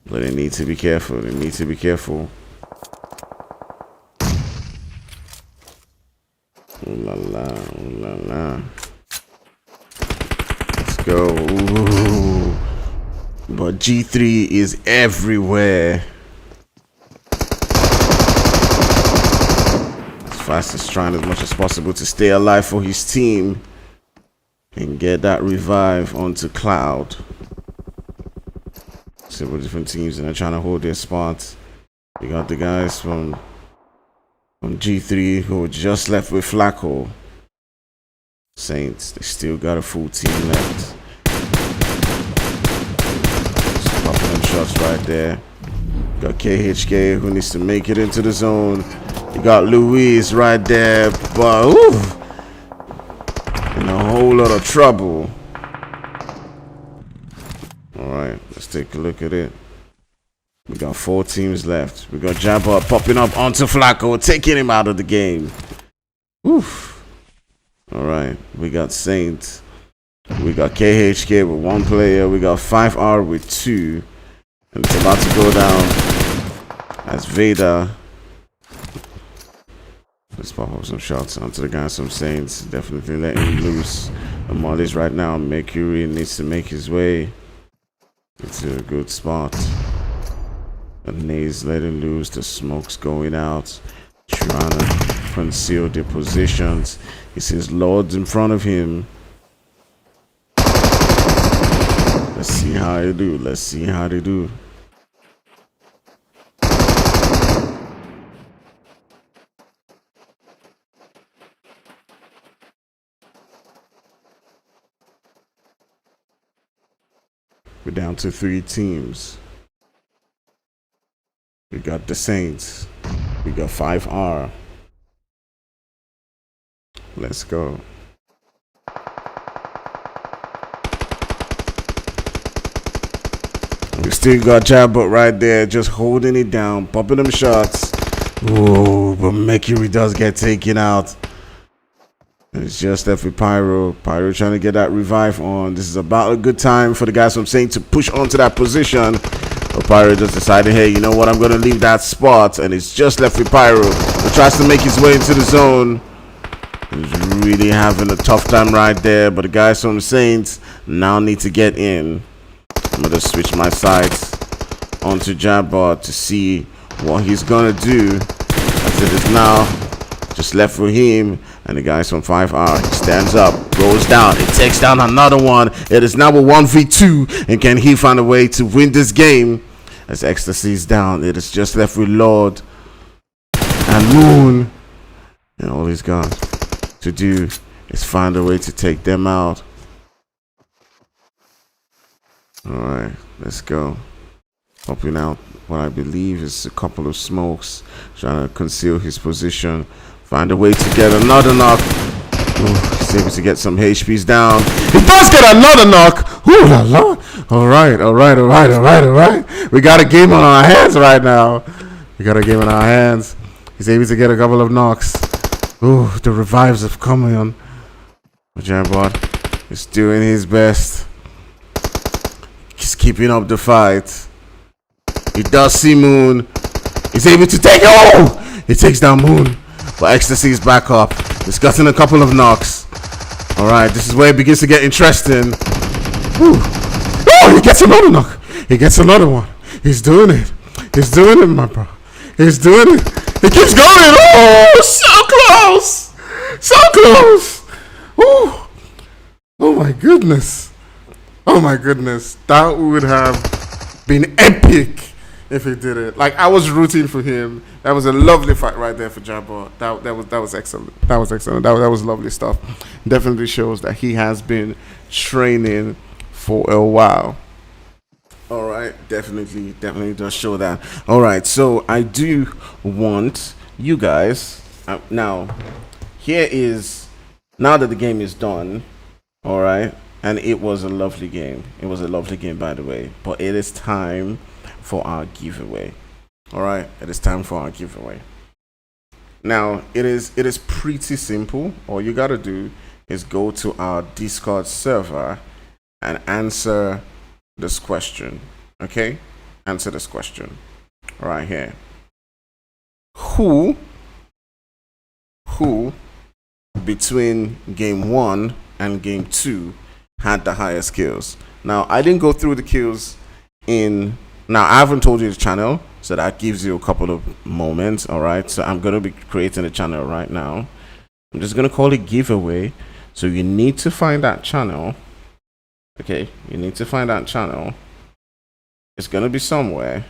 But they need to be careful. They need to be careful. Ooh la la, ooh la la. Let's go. Ooh. But G3 is everywhere. Fast is trying as much as possible to stay alive for his team and get that revive onto Cloud. Several different teams and they're trying to hold their spots. We got the guys from G3 who just left with Flacco. Saints, they still got a full team left. Just popping them shots right there. Got KHK who needs to make it into the zone. You got Luis right there, but in a whole lot of trouble. Alright, let's take a look at it. We got 4 teams left. We got Jabba popping up onto Flacco, taking him out of the game. Oof. Alright, we got Saint. We got KHK with 1 player. We got 5R with 2. And it's about to go down as Vader. Let's pop up some shots onto the guys from Saints. Definitely letting him loose. The Mollies right now. Mercury needs to make his way into a good spot. The Nays letting loose. The smoke's going out. Trying to conceal their positions. He sees Lords in front of him. Let's see how they do. Let's see how they do. We're down to 3 teams. We got the Saints. We got 5R. Let's go. We still got Jabba right there, just holding it down, popping them shots. Ooh, but Mercury does get taken out. It's just left with Pyro. Pyro trying to get that revive on. This is about a good time for the guys from Saint to push onto that position. But Pyro just decided, hey, you know what? I'm going to leave that spot. And it's just left with Pyro. He tries to make his way into the zone. He's really having a tough time right there. But the guys from Saints now need to get in. I'm going to switch my sights onto Jabba to see what he's going to do. As it is now just left for him. And the guys from 5R, he stands up, goes down, it takes down another one. It is now a 1v2, and can he find a way to win this game? As Ecstasy's down, it is just left with Lord and Moon. And all he's got to do is find a way to take them out. Alright, let's go. Popping out what I believe is a couple of smokes, trying to conceal his position. Find a way to get another knock. Ooh, he's able to get some HPs down. He does get another knock. Ooh la la. Alright, alright, alright, alright, alright. We got a game on our hands right now. We got a game on our hands. He's able to get a couple of knocks. Ooh, the revives have come on. Jambot is doing his best. He's keeping up the fight. He does see Moon. He's able to take. Oh! He takes down Moon. But Ecstasy is back up. He's gotten a couple of knocks. Alright, this is where it begins to get interesting. Whew. Oh, he gets another knock. He gets another one. He's doing it. He's doing it, my bro. He's doing it. He keeps going. Oh, so close. So close. Oh, oh my goodness. Oh my goodness. That would have been epic if he did it. Like, I was rooting for him. That was a lovely fight right there for Jabba. That was excellent. That was excellent. That was lovely stuff. Definitely shows that he has been training for a while. All right, definitely does show that. All right, so I do want you guys now. Here is now that the game is done. All right, and it was a lovely game. It was a lovely game, by the way. But it is time for our giveaway. All right, it is time for our giveaway. Now it is pretty simple. All you gotta do is go to our Discord server and answer this question. Okay? Answer this question right here. Who between game 1 and game 2 had the highest kills? Now, I didn't go through the kills now I haven't told you the channel, so that gives you a couple of moments. All right, so I'm going to be creating a channel right now. I'm just going to call it giveaway. So you need to find that channel. Okay, you need to find that channel. It's going to be somewhere,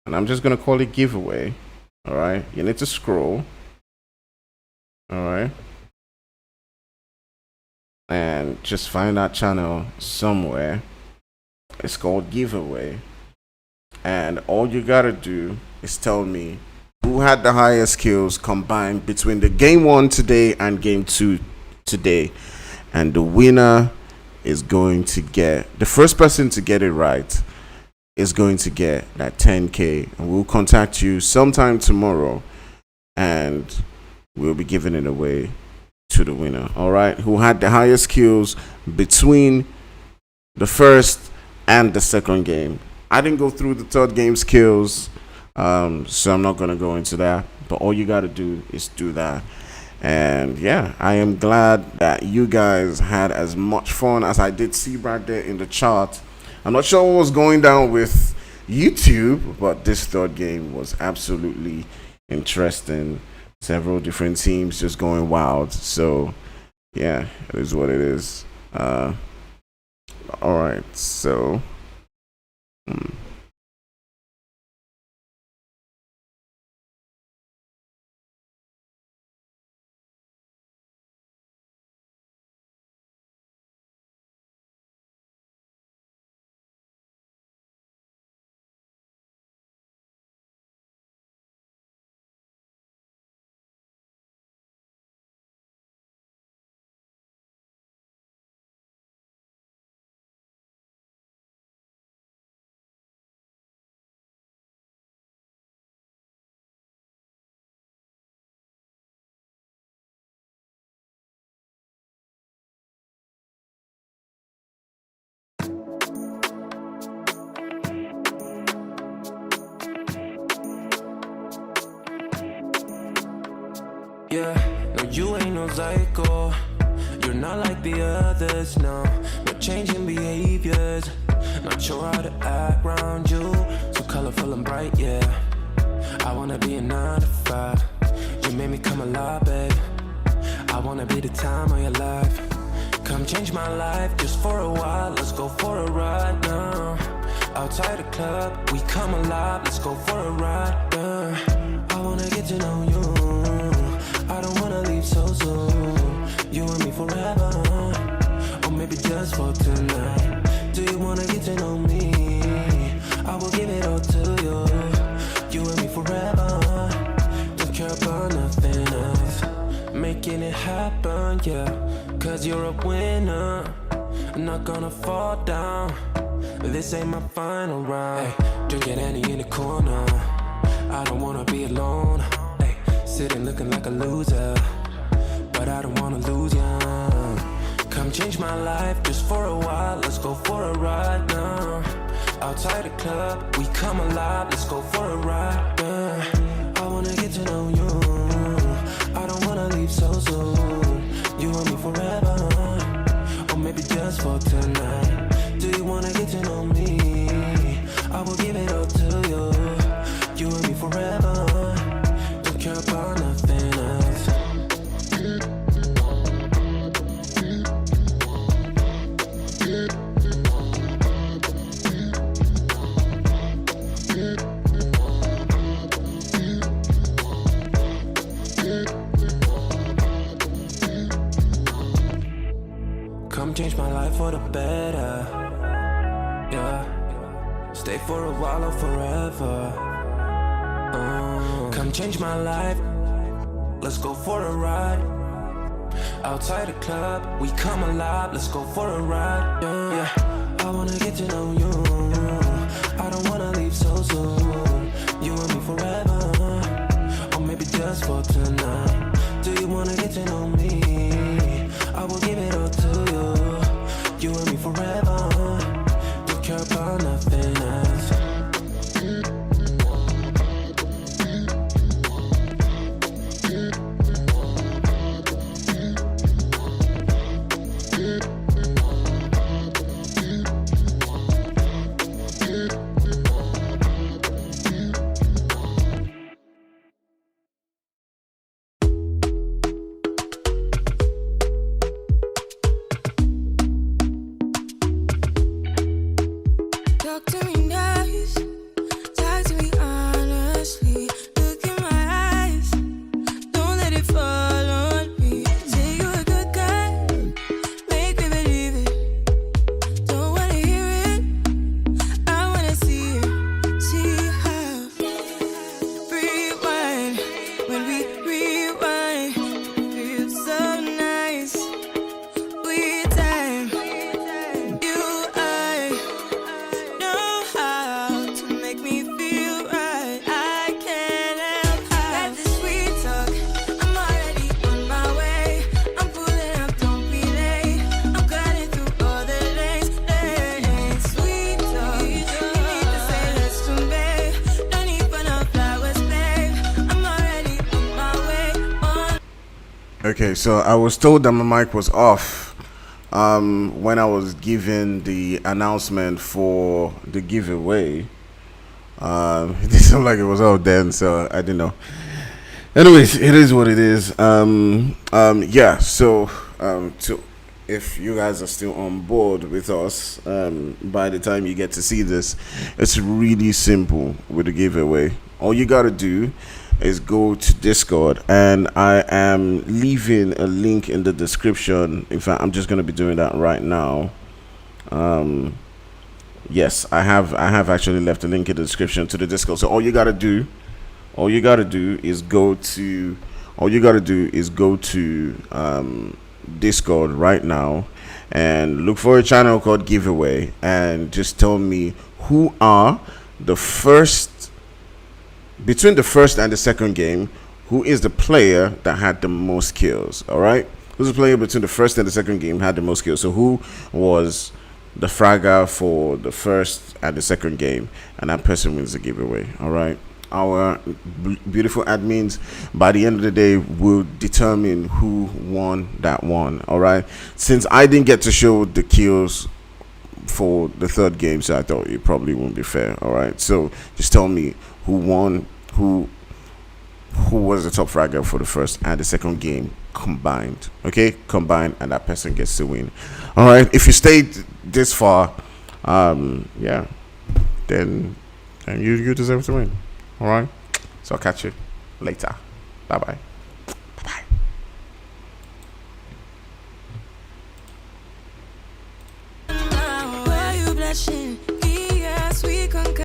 and I'm just going to call it giveaway. All right, you need to scroll. All right, and just find that channel somewhere. It's called giveaway, and all you gotta do is tell me who had the highest kills combined between the game 1 today and game 2 today, and the winner is going to get, the first person to get it right is going to get that 10k, and we'll contact you sometime tomorrow and we'll be giving it away to the winner. All right, who had the highest kills between the first and the second game. I didn't go through the third game's kills, so I'm not going to go into that, but all you got to do is do that. And yeah, I am glad that you guys had as much fun as I did see right there in the chart. I'm not sure what was going down with YouTube, but this third game was absolutely interesting. Several different teams just going wild. So yeah, it is what it is. All right, so Yeah, no, you ain't no psycho. You're not like the others, no. No changing behaviors. Not sure how to act around you. So colorful and bright, yeah. I wanna be a 9 to 5. You made me come alive, babe. I wanna be the time of your life. Come change my life just for a while. Let's go for a ride now. Outside the club, we come alive. Let's go for a ride now. I wanna get to know you. I don't wanna leave so soon. You and me forever, or maybe just for tonight. Do you wanna get to know me? I will give it all to you. You and me forever. Don't care about nothing else. Making it happen, yeah. Cause you're a winner. I'm not gonna fall down. This ain't my final round. Hey, drinking Annie in the corner. I don't wanna be alone. Hey, sitting looking like a loser, but I don't wanna lose ya. Come change my life just for a while. Let's go for a ride now. Outside the club, we come alive. Let's go for a ride. I wanna get to know you. I don't wanna leave so soon. You and me forever, or maybe just for tonight. Do you wanna get to know me? I will give it all to you. You and me forever. Don't care about nothing else. Come change my life for the better. Yeah. Stay for a while or forever. Come change my life. Let's go for a ride. Outside the club, we come alive. Let's go for a ride. Yeah. I wanna get to know you. I don't wanna leave so soon. You and me forever, or maybe just for tonight. Do you wanna get to know me? I will forever. Don't care about nothing else. Talk to me nice, talk to me honestly. Look in my eyes, don't let it fall on me. Say you a good guy, make me believe it. Don't wanna hear it, I wanna see it. See how rewind when we rewind. Feels so nice. We time, you I know how to make me feel right. I can't help how. Got this sweet talk, I'm already on my way. I'm pulling up, don't be late. I'm cutting through all the lanes. Sweet talk, you need to say less to me. No need for no flowers, babe. I'm already on my way. Okay, so I was told that my mic was off when I was giving the announcement for the giveaway. It didn't sound like it was out then, so I didn't know. Anyways, it is what it is. Yeah. So, if you guys are still on board with us, by the time you get to see this, it's really simple with the giveaway. All you gotta do is go to Discord, and I am leaving a link in the description. In fact, I'm just gonna be doing that right now. Yes, I have actually left a link in the description to the Discord. So all you gotta do is go to Discord right now and look for a channel called Giveaway, and just tell me who are the first, between the first and the second game, who is the player that had the most kills. All right, who's the player between the first and the second game had the most kills? So who was the fragger for the first and the second game, and that person wins the giveaway. All right, our beautiful admins, by the end of the day, will determine who won that one. All right, since I didn't get to show the kills for the third game, so I thought it probably wouldn't be fair. All right, so just tell me who won, who was the top fragger for the first and the second game combined. Okay, combined, and that person gets to win. All right, if you stayed this far, yeah, then you deserve to win. All right, so I'll catch you later. Bye bye. Why you blushing?